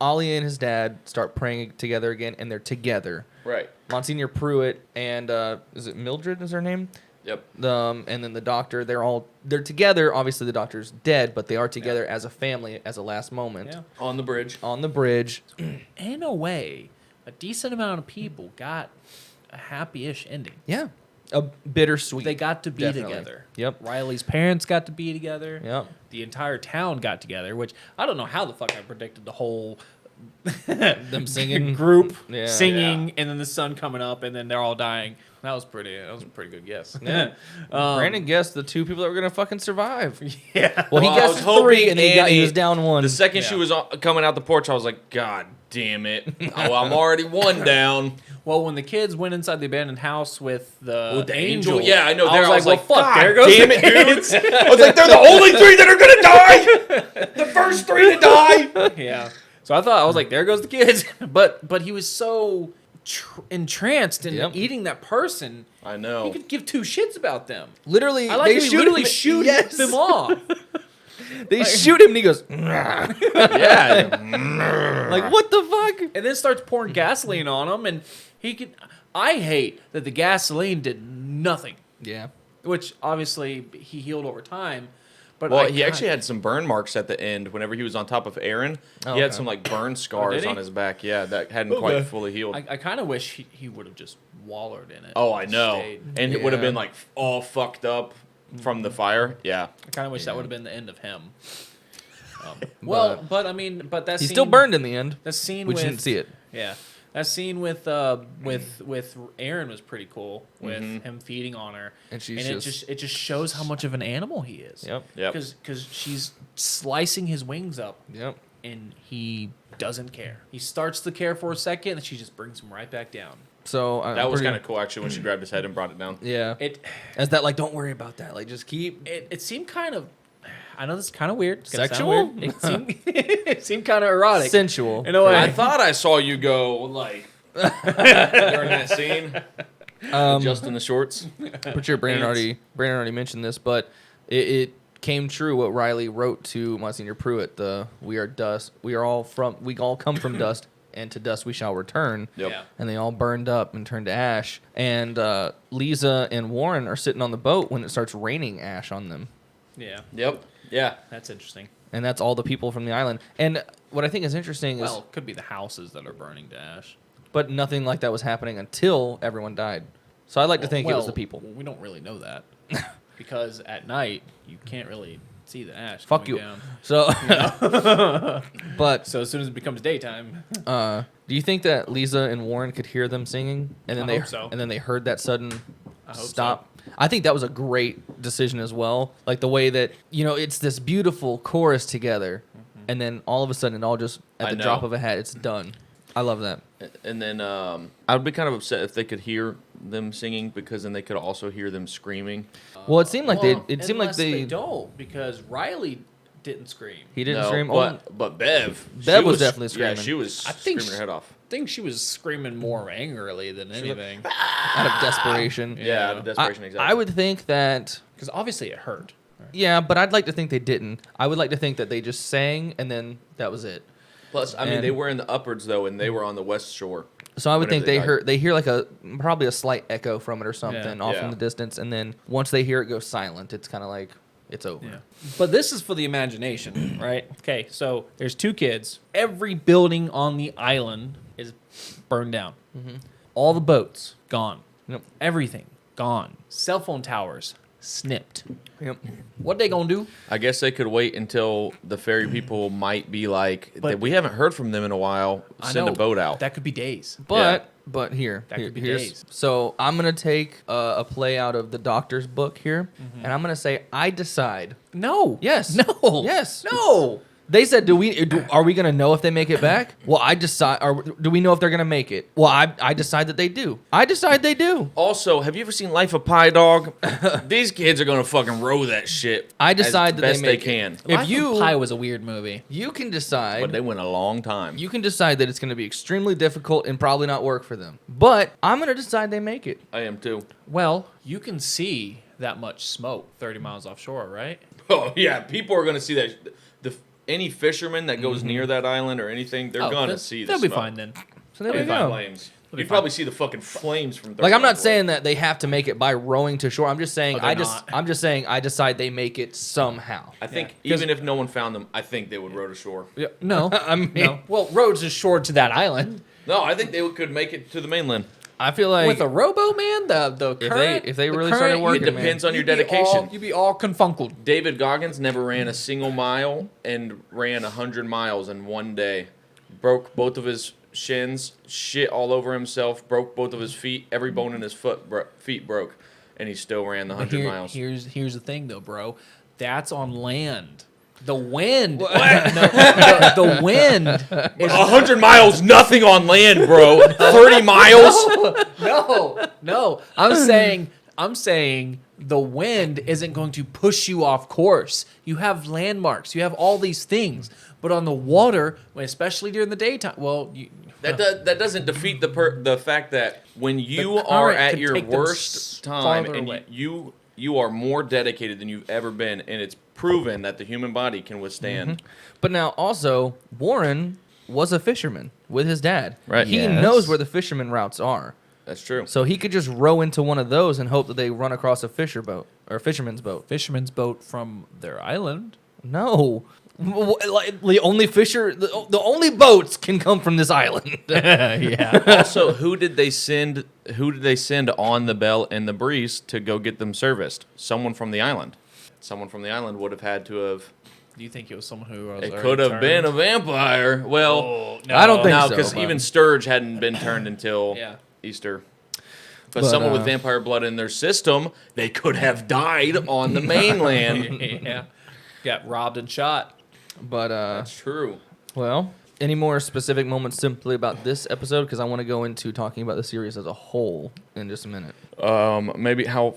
Ollie and his dad start praying together again, and they're together. Right. Monsignor Pruitt and is it Mildred? Is her name? Yep. And then the doctor. They're together. Obviously, the doctor's dead, but they are together as a family as a last moment. Yeah. On the bridge. On the bridge. In a way, a decent amount of people got a happy-ish ending. Yeah. A bittersweet. They got to be Definitely. together. Yep. Riley's parents got to be together. Yep. The entire town got together, which I don't know how the fuck I predicted the whole Them singing. group Yeah. singing and then the sun coming up and then they're all dying. That was a pretty good guess. Brandon guessed the 2 people that were gonna fucking survive. Yeah. Well, he I guessed was hoping 3, and he Annie- was down 1. The second she was coming out the porch, I was like, God damn it! Oh, I'm already 1 down. Well, when the kids went inside the abandoned house with the angel, yeah, I know. I There, was like, well, fuck, God there goes damn the it, dude. kids. I was like, they're the only 3 that are gonna die. The first 3 to die. Yeah. So I was like, there goes the kids. But he was so entranced in Yep. eating that person. I know. He could give 2 shits about them. Literally, I like they how he shoot literally him. shoot Yes. them off. They shoot him, and he goes, Yeah. like, what the fuck? And then starts pouring gasoline on him, and he could. I hate that the gasoline did nothing, Yeah. which obviously he healed over time. But Well, he actually had some burn marks at the end. Whenever he was on top of Aaron, Oh, he had okay. some like burn scars he? on his back. Yeah, that hadn't quite fully healed. I kind of wish he would have just wallowed in it. Oh, I know. Stayed. And it would have Yeah. been like all fucked up from the fire. Yeah. I kind of wish that would have been the end of him. But I mean, but that He's scene, still burned in the end. That scene We with didn't see it. Yeah, that scene with Aaron was pretty cool with him feeding on her, And she's it just shows how much of an animal he is. Yep. Yep. Because she's slicing his wings up, Yep. and he doesn't care. He starts to care for a second, and she just brings him right back down. So That was kind of cool actually when she grabbed his head and brought it down. Yeah. It As that, like, don't worry about that. Like, just keep. it seemed kind of. I know this is kind of weird. It's gonna sound Sexual? weird. It seemed, it seemed kind of erotic. Sensual. In a way. I thought I saw you go like during that scene. Just in the shorts. But sure, Brandon already mentioned this, but it came true what Riley wrote to Monsignor Pruitt. We are dust. We all come from dust, and to dust we shall return. Yep. Yeah. And they all burned up and turned to ash. And Lisa and Warren are sitting on the boat when it starts raining ash on them. Yeah, Yep. Yeah. that's interesting. And that's all the people from the island. And what I think is interesting is, Well, it could be the houses that are burning to ash. but nothing like that was happening until everyone died. So I'd like to think it was the people. We don't really know that because at night you can't really see the ash. Fuck coming you. Down. So, but So as soon as it becomes daytime, do you think that Lisa and Warren could hear them singing, and then I they hope so. and then they heard that sudden I hope stop? I think that was a great decision as well. Like the way that it's this beautiful chorus together, and then all of a sudden it all just at I the know. drop of a hat, it's done. I love that. And then I would be kind of upset if they could hear them singing because then they could also hear them screaming. Well, it seemed like Well, it seemed like unless they don't because Riley didn't scream. he didn't No, scream. but Bev. Bev she was definitely Yeah, screaming. she was I think screaming her head off. I think she was screaming more angrily than anything. out of desperation. Yeah, out of desperation, exactly. I would think that. Because obviously it hurt. Yeah, but I'd like to think they didn't. I would like to think that they just sang and then that was it. Plus, I mean, And- they were in the upwards though, and they were on the west shore. So I would Whenever think they died. they hear like probably a slight echo from it or something off Yeah. in the distance, and then once they hear it go silent, it's kind of like it's over. Yeah. But this is for the imagination, right? Okay, so there's 2 kids. Every building on the island is burned down. All the boats gone. Yep. Everything gone. Cell phone towers snipped. Yep. What they gonna do? I guess they could wait until the ferry people might be like, But- we haven't heard from them in a while. I Send a know, boat out. That could be days. But here, That could be here's days. so I'm gonna take a play out of the doctor's book here, and I'm gonna say I decide. No. Yes. No. Yes. No. They said, are we going to know if they make it back? Well, I decide, or do we know if they're going to make it? Well, I decide that they do. I decide they do. Also, have you ever seen Life of Pi, dog? These kids are gonna fucking row that shit. I decide as that best they make they can. If Life you of Pi was a weird movie. you can decide, But they went a long time. you can decide that it's going to be extremely difficult and probably not work for them. But I'm going to decide they make it. I am too. Well, you can see that much smoke 30 miles offshore, right? Oh yeah, people are gonna see that. Any fisherman that goes near that island or anything, they're gonna see the They'll be smoke. fine then. So there They'll we be fine go. flames. They'll be You'd fine. probably see the fucking flames from. 30 Like I'm not miles saying away. that they have to make it by rowing to shore. I'm just saying Oh, they're not. I'm just saying I decide they make it somehow. I think Yeah. 'Cause- even if no one found them, I think they would row to shore. No. I mean, No. Well, roads is short to that island. No, I think they could make it to the mainland. I feel like with a Robo Man, the current, if they the really current, started working, It depends on your you'd be dedication. You'd be all confunkled. David Goggins never ran a single mile and ran 100 miles in one day. Broke both of his shins, shit all over himself, broke both of his feet, every bone in his feet broke, and he still ran the 100 miles. Here's the thing, though, bro. That's on land. The wind. The wind is 100 miles, nothing on land, bro. 30 miles. No. I'm saying the wind isn't going to push you off course. You have landmarks. You have all these things. But on the water, especially during the daytime, That doesn't defeat the fact that when you current are at can your take them worst time farther away. and you are more dedicated than you've ever been, and it's proven that the human body can withstand. But now also Warren was a fisherman with his dad. Right. He Yes. knows where the fisherman routes are. That's true. So he could just row into one of those and hope that they run across a fisherman's boat. fisherman's boat from their island. No. Like the only boats can come from this island. Yeah. Also, who did they send on the Belle and the Breeze to go get them serviced? Someone from the island. Someone from the island would have had to have. Do you think it was someone who was It already could have turned? been a vampire. Well, No, I don't think no, so, because but- even Sturge hadn't been turned until Yeah. Easter. But But, someone with vampire blood in their system, they could have died on the mainland. Yeah. Got robbed and shot. But That's true. well, any more specific moments simply about this episode? Because I want to go into talking about the series as a whole in just a minute. Maybe how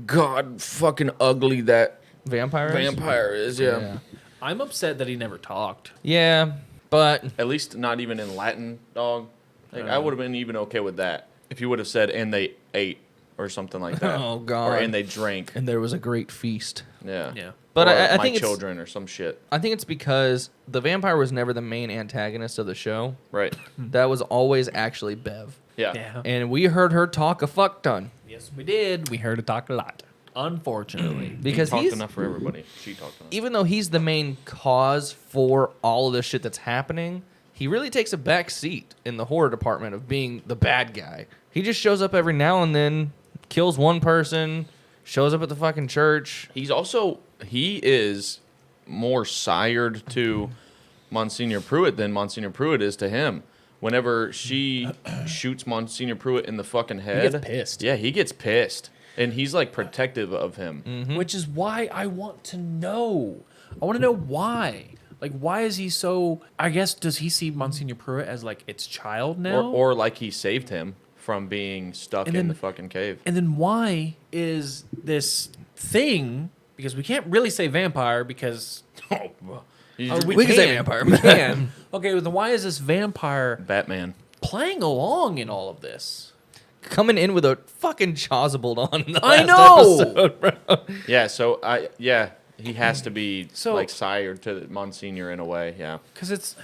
god fucking ugly that Vampire. vampire is. Yeah. I'm upset that he never talked. Yeah, but At least not even in Latin, dog. Like, I would have been even okay with that if you would have said "and they ate" or something like that. Oh, God. Or "and they drank." and there was a great feast. Yeah. Yeah. But Or I my think it's children or some shit. I think it's because the vampire was never the main antagonist of the show. Right. That was always actually Bev. Yeah. Yeah. And we heard her talk a fuck ton. Yes, we did. We heard her talk a lot. Unfortunately. Because He talked he's, enough for everybody. She talked enough. even though he's the main cause for all of the shit that's happening, he really takes a back seat in the horror department of being the bad guy. He just shows up every now and then, kills one person, shows up at the fucking church. He is more sired to Monsignor Pruitt than Monsignor Pruitt is to him. Whenever she shoots Monsignor Pruitt in the fucking head, gets pissed. Yeah, he gets pissed. And he's like protective of him. Which is why I want to know. I want to know why. Like, why is he so... I guess, does he see Monsignor Pruitt as, like, its child now? Or like he saved him from being stuck in the fucking cave. And then why is this thing... Because we can't really say vampire because... He's We can say vampire. We can. Okay, well, then why is this vampire Batman. playing along in all of this? Coming in with a fucking chasuble on in the I last know! episode, bro. Yeah, so he has to be So- like sired to Monsignor in a way, yeah. Because it's...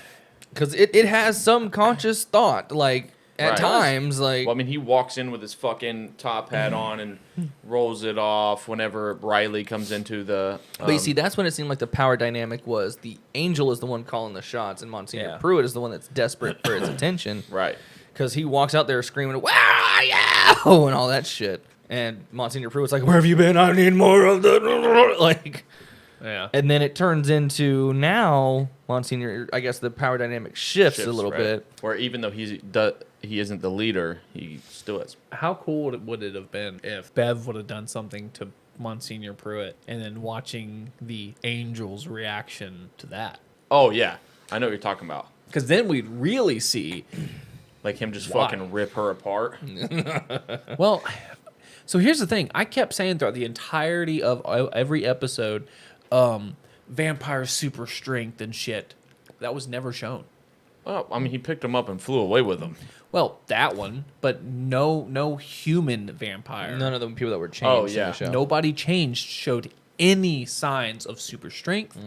Because it has some conscious thought, like, at Right. times, like... Well, I mean, he walks in with his fucking top hat on and rolls it off whenever Riley comes into the. But you see, that's when it seemed like the power dynamic was the angel is the one calling the shots, and Monsignor Yeah. Pruitt is the one that's desperate for its attention. Right. Because he walks out there screaming, "Where are you?" and all that shit. And Monsignor Pruitt's like, "Where have you been? I need more of the..." Like... Yeah. And then it turns into now, Monsignor, I guess the power dynamic shifts a little right? bit. Where even though he isn't the leader, he still is. How cool would it have been if Bev would have done something to Monsignor Pruitt and then watching the angel's reaction to that? Oh, yeah. I know what you're talking about. Because then we'd really see... Like him just Why? fucking rip her apart. Well, so here's the thing. I kept saying throughout the entirety of every episode, vampire super strength and shit. That was never shown. Well, I mean, he picked him up and flew away with him. Well, that one, but no human vampire. None of the people that were changed in yeah. the show. Nobody changed showed any signs of super strength.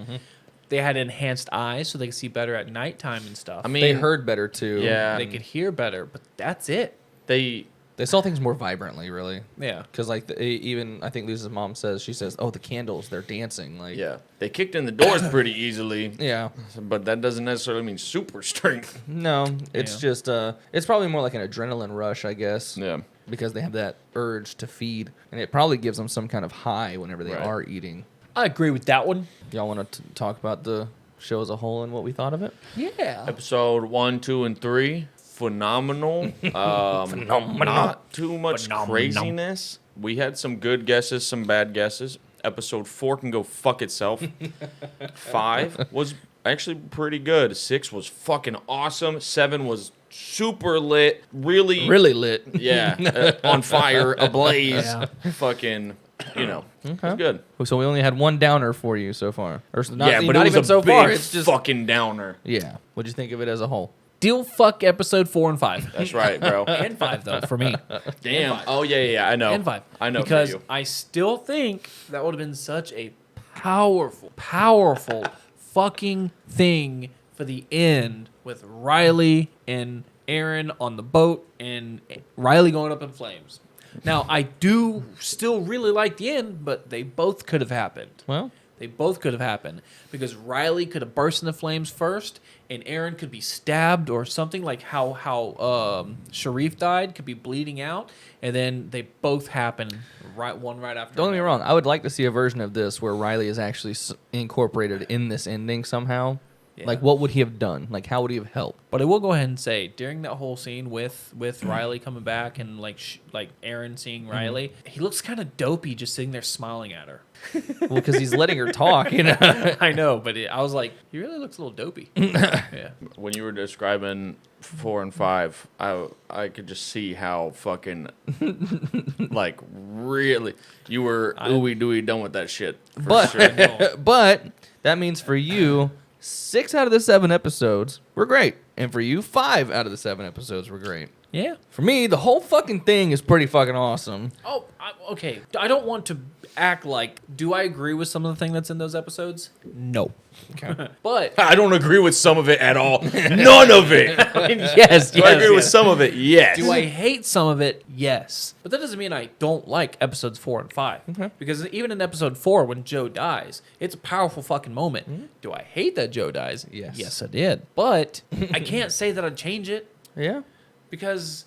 They had enhanced eyes so they could see better at nighttime and stuff. I mean, They heard better, too. Yeah. They could hear better, but that's it. They They saw things more vibrantly, really. Yeah. Because like even I think Lisa's mom says, she says, "Oh, the candles, they're dancing." Like Yeah, they kicked in the doors pretty easily. yeah. But that doesn't necessarily mean super strength. No, it's just it's probably more like an adrenaline rush, I guess. Yeah. Because they have that urge to feed, and it probably gives them some kind of high whenever they Right. are eating. I agree with that one. Y'all want to talk about the show as a whole and what we thought of it? Yeah. Episode 1, 2, and 3, phenomenal. Not too much craziness. We had some good guesses, some bad guesses. Episode 4 can go fuck itself. 5 was actually pretty good. 6 was fucking awesome. 7 was super lit. Really lit. Yeah. On fire, ablaze. Fucking, it was good. So we only had one downer for you so far. Or not, Yeah, but not it was even a so big far. It's just fucking downer. yeah. What'd you think of it as a whole? Deal fuck episode 4 and 5. That's right, bro. And 5 though for me. Damn. And 5. Oh yeah, I know. And 5. I know because for you. I still think that would have been such a powerful fucking thing for the end with Riley and Aaron on the boat and Riley going up in flames. Now, I do still really like the end, but they both could have happened. Well, they both could have happened because Riley could have burst into flames first, and Aaron could be stabbed or something like how Sharif died, could be bleeding out, and then they both happen right after. Don't get me wrong. I would like to see a version of this where Riley is actually incorporated in this ending somehow. Yeah. Like, what would he have done? Like, how would he have helped? But I will go ahead and say during that whole scene with Riley coming back and like Aaron seeing Riley, he looks kind of dopey just sitting there smiling at her. Well, because he's letting her talk, I know, but I was like, he really looks a little dopey. Yeah. When you were describing 4 and 5, I could just see how fucking like really you were ooey dooey done with that shit. But sure. but that means for you, 6 out of the 7 episodes were great, and for you, 5 out of the 7 episodes were great. Yeah. For me, the whole fucking thing is pretty fucking awesome. Oh, okay. I don't want to act like, do I agree with some of the thing that's in those episodes? No. Okay. But I don't agree with some of it at all. None of it. yes, Do I agree with some of it? Yes. Do I hate some of it? Yes. But that doesn't mean I don't like episodes 4 and 5. Okay. Because even in episode 4, when Joe dies, it's a powerful fucking moment. Do I hate that Joe dies? Yes. Yes, I did. But I can't say that I'd change it Yeah. because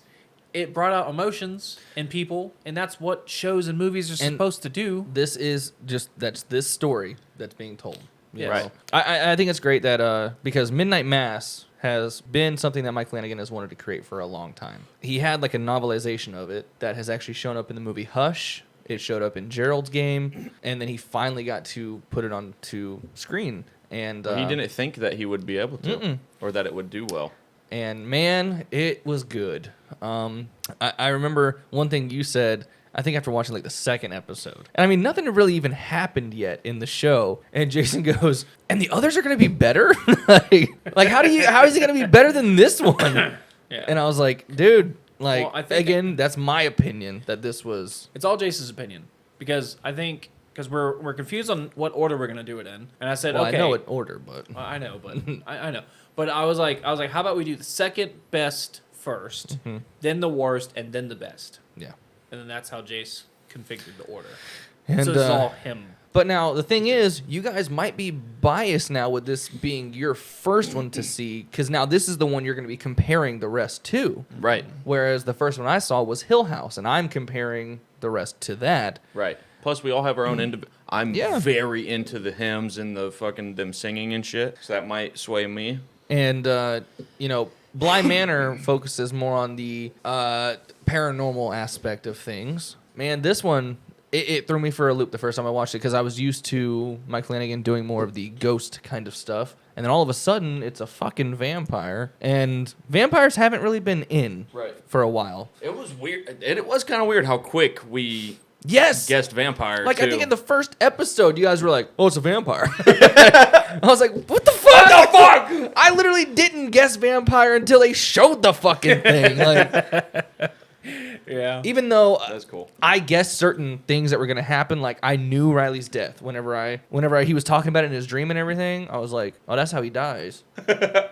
it brought out emotions in people, and that's what shows and movies are And supposed to do. This is that's this story that's being told. Yes. Right. I think it's great that because Midnight Mass has been something that Mike Flanagan has wanted to create for a long time. He had like a novelization of it that has actually shown up in the movie Hush. It showed up in Gerald's Game, and then he finally got to put it onto screen. And He didn't think that he would be able to, or that it would do well. And man, it was good. I remember one thing you said, I think after watching like the second episode. And I mean, nothing had really even happened yet in the show. And Jason goes, and the others are going to be better? like how is it going to be better than this one? Yeah. And I was like, dude, like, Well, I think again, that's my opinion that this was. It's all Jason's opinion because I think we're confused on what order we're gonna do it in, and I said, Well, okay, I know what order, but. I know, but I know, but I was like, how about we do the second best first, then the worst, and then the best, Yeah. and then that's how Jace configured the order. And, so it's all him. But now the thing is, you guys might be biased now with this being your first one to see, because now this is the one you're going to be comparing the rest to. Right. Whereas the first one I saw was Hill House, and I'm comparing the rest to that. Right. Plus, we all have our own. I'm Yeah. very into the hymns and the fucking them singing and shit, so that might sway me. And Bly Manor focuses more on the paranormal aspect of things. Man, this one. It threw me for a loop the first time I watched it because I was used to Mike Flanagan doing more of the ghost kind of stuff. And then all of a sudden, it's a fucking vampire. And vampires haven't really been in for a while. It was weird. It was kind of weird how quick we Yes! guessed vampire. Like, too. I think in the first episode, you guys were like, oh, it's a vampire. I was like, what the fuck? What the fuck? I literally didn't guess vampire until they showed the fucking thing. Like, Yeah. even though That's cool. I guessed certain things that were gonna happen, like I knew Riley's death. Whenever he was talking about it in his dream and everything, I was like, oh, that's how he dies.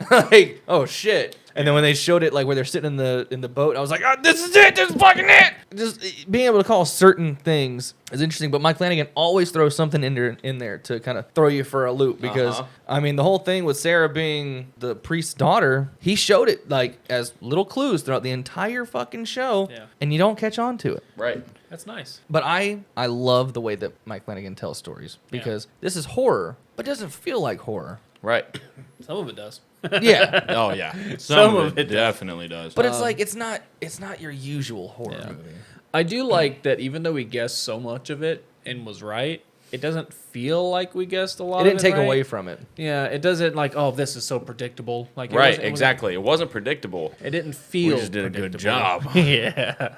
Like, oh shit. And then when they showed it, like where they're sitting in the boat, I was like, oh, this is it. This is fucking it. Just being able to call certain things is interesting. But Mike Flanagan always throws something in there to kind of throw you for a loop. Because, I mean, the whole thing with Sarah being the priest's daughter, he showed it like as little clues throughout the entire fucking show. Yeah. And you don't catch on to it. Right. That's nice. But I love the way that Mike Flanagan tells stories. Because this is horror, but it doesn't feel like horror. Right. Some of it does. Yeah. Oh yeah. Some of it definitely does. But it's like it's not your usual horror movie. I do like that even though we guessed so much of it and was right, it doesn't feel like we guessed a lot. It didn't of take right. away from it. Yeah, it doesn't like, oh, this is so predictable. Like right, exactly. It wasn't predictable. It didn't feel. We just did a good job. Yeah.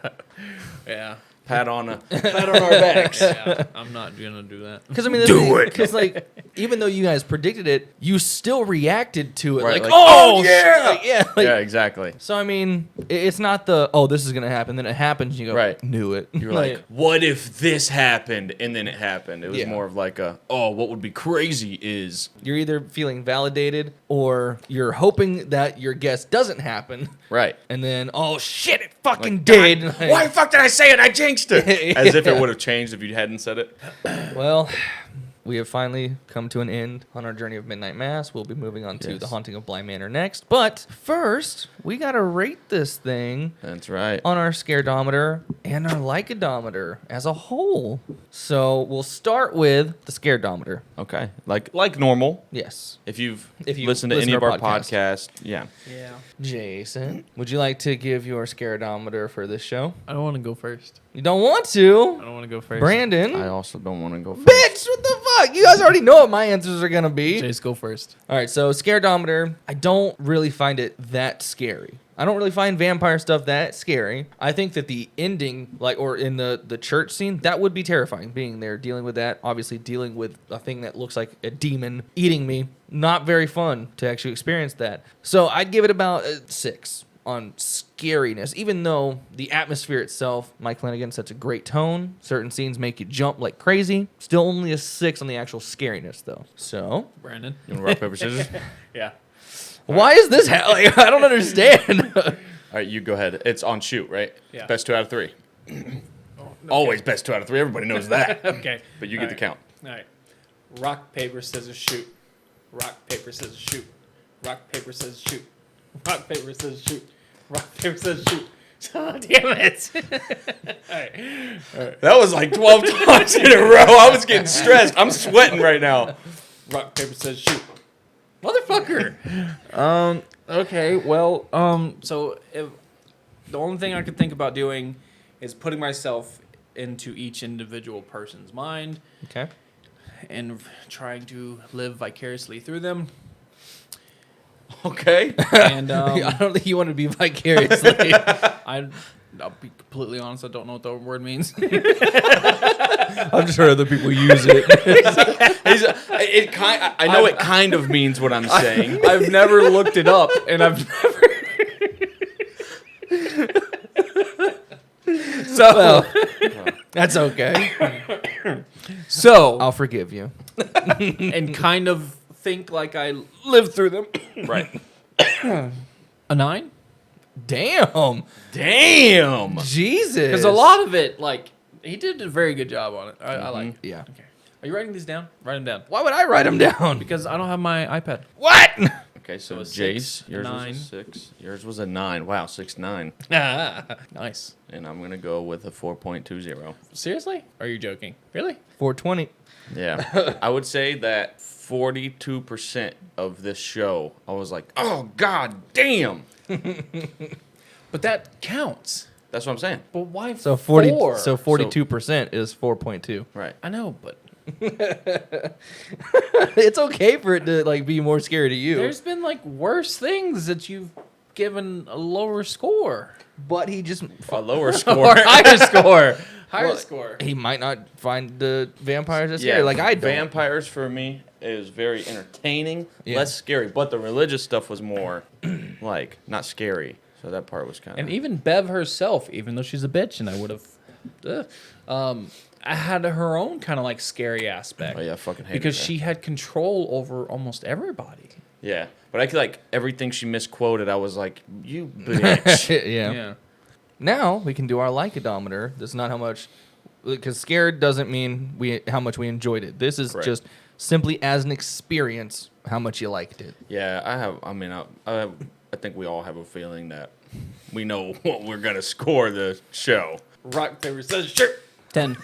Yeah. Pat on our backs. Yeah, I'm not gonna do that. Because I mean, because like even though you guys predicted it, you still reacted to it like oh yeah, yeah, exactly. So I mean, it's not the this is gonna happen, then it happens, and you go right, knew it. You're like, what if this happened, and then it happened? It was more of like what would be crazy is you're either feeling validated or you're hoping that your guess doesn't happen, right? And then oh shit, it fucking did. Like, why the fuck did I say it? I jinxed it. As if it would have changed if you hadn't said it. Well, we have finally come to an end on our journey of Midnight Mass. We'll be moving on to The Haunting of Bly Manor next. But first, we got to rate this thing. That's right. On our scaredometer and our lycodometer as a whole. So we'll start with the scaredometer. Okay. Like normal. Yes. If you've listened to any of our podcasts. Yeah. Yeah. Jason, would you like to give your scaredometer for this show? I don't want to go first. You don't want to? I don't want to go first. Brandon? I also don't want to go first. Bitch, what the fuck? You guys already know what my answers are going to be. Jace, go first. All right, so scaredometer, I don't really find it that scary. I don't really find vampire stuff that scary. I think that the ending, or in the church scene, that would be terrifying. Being there, dealing with that, obviously dealing with a thing that looks like a demon eating me. Not very fun to actually experience that. So I'd give it about 6 on scariness, even though the atmosphere itself, Mike Flanagan sets a great tone. Certain scenes make you jump like crazy. Still only a 6 on the actual scariness, though. So, Brandon, you want rock paper scissors? Yeah. Why is this like, I don't understand. All right, you go ahead. It's on shoot, right? Yeah. Best 2 out of 3. Always best 2 out of 3. Everybody knows that. Okay. But you get the count. All right. Rock, paper, scissors, shoot. Rock, paper, scissors, shoot. Rock, paper, scissors, shoot. Rock, paper, scissors, shoot. Rock, paper, scissors, shoot. Oh, damn it. All right. That was like 12 times in a row. I was getting stressed. I'm sweating right now. Rock, paper, scissors, shoot. Motherfucker. Okay, well, so if the only thing I could think about doing is putting myself into each individual person's mind. Okay. And trying to live vicariously through them. Okay. And I don't think you want to be vicariously. I'll be completely honest. I don't know what the word means. I've just heard other people use it. I know it kind of means what I'm saying. I've never looked it up, and I've never. So that's okay. So I'll forgive you. And kind of think like I lived through them. Right. A 9? Damn. Jesus. Because a lot of it, he did a very good job on it. I like it. Yeah. Okay. Are you writing these down? Write them down. Why would I write them down? Because I don't have my iPad. What? Okay, so a Jace, 6, yours 9. was a 6. Yours was a 9. Wow, 6-9. Nice. And I'm going to go with a 4.20. Seriously? Are you joking? Really? 420. Yeah. I would say that 42% of this show, I was like, oh, god damn. But that counts. That's what I'm saying. But why So 40. 4? So 42% is 4.2. Right. I know, but It's okay for it to be more scary to you. there's been worse things that you've given a lower score. But he just A lower Or score. higher score. Higher Well, score. he might not find the vampires as scary Yeah, like I don't. Vampires for me is very entertaining, Yeah. less scary. But the religious stuff was more not scary. So that part was kind of. And even Bev herself, even though she's a bitch, and I would have, I had her own kind of scary aspect. Oh yeah, I fucking hate because she had control over almost everybody. Yeah, But I feel like everything she misquoted, I was like, you bitch. Yeah. Now we can do our like-odometer. That's not how much, because scared doesn't mean how much we enjoyed it. This is just simply as an experience how much you liked it. Yeah, I think we all have a feeling that we know what we're going to score the show. Rock, paper, scissors, shoot. 10.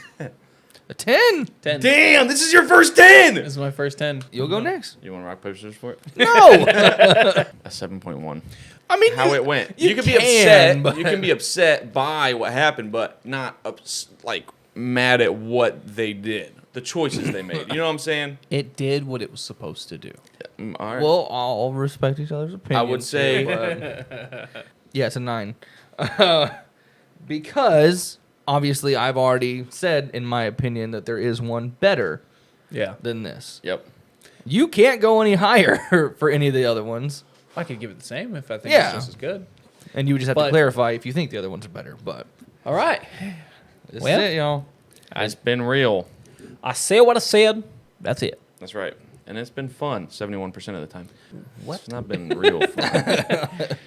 A 10. 10. Damn, this is your first 10. This is my first 10. You'll go next. You want to rock, paper, scissors for it? No. A 7.1. I mean, how it went. You can can, be upset. but... You can be upset by what happened, but not mad at what they did. The choices they made. You know what I'm saying? It did what it was supposed to do. Yeah, all right. We'll all respect each other's opinions. I would say, yeah, it's a 9. Because obviously I've already said, in my opinion, that there is one better than this. Yep. You can't go any higher for any of the other ones. I could give it the same if I think it's just as good. And you would just have to clarify if you think the other ones are better. But all right. This is it, y'all. It's been real. I said what I said. That's it. That's right. And it's been fun 71% of the time. What? It's not been real fun.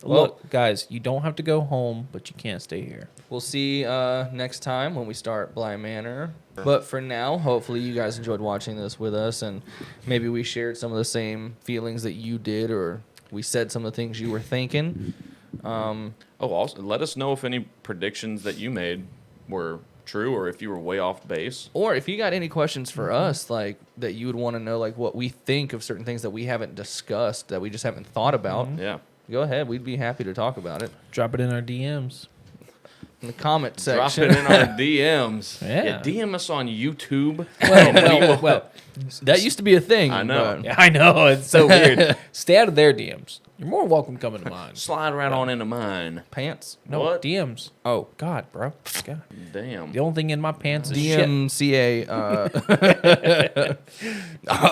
Look, guys, you don't have to go home, but you can't stay here. We'll see next time when we start Bly Manor. But for now, hopefully you guys enjoyed watching this with us, and maybe we shared some of the same feelings that you did, or we said some of the things you were thinking. Also, let us know if any predictions that you made were true, or if you were way off base, or if you got any questions for us, like that you would want to know, like what we think of certain things that we haven't discussed, that we just haven't thought about. Yeah, go ahead. We'd be happy to talk about it. Drop it in our DMs. In the comment section. Drop it in our DMs. Yeah. DM us on YouTube. Well, that used to be a thing. I know. Yeah, I know. It's so weird. Stay out of their DMs. You're more welcome coming to mine. Slide right on into mine. Pants? No, What? DMs. Oh. God, bro. God. Damn. The only thing in my pants is shit. DMCA.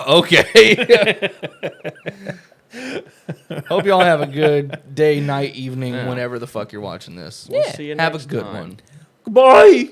Okay. Hope y'all have a good day, night, evening, whenever the fuck you're watching this. We'll see you Have a next good time. one. Goodbye.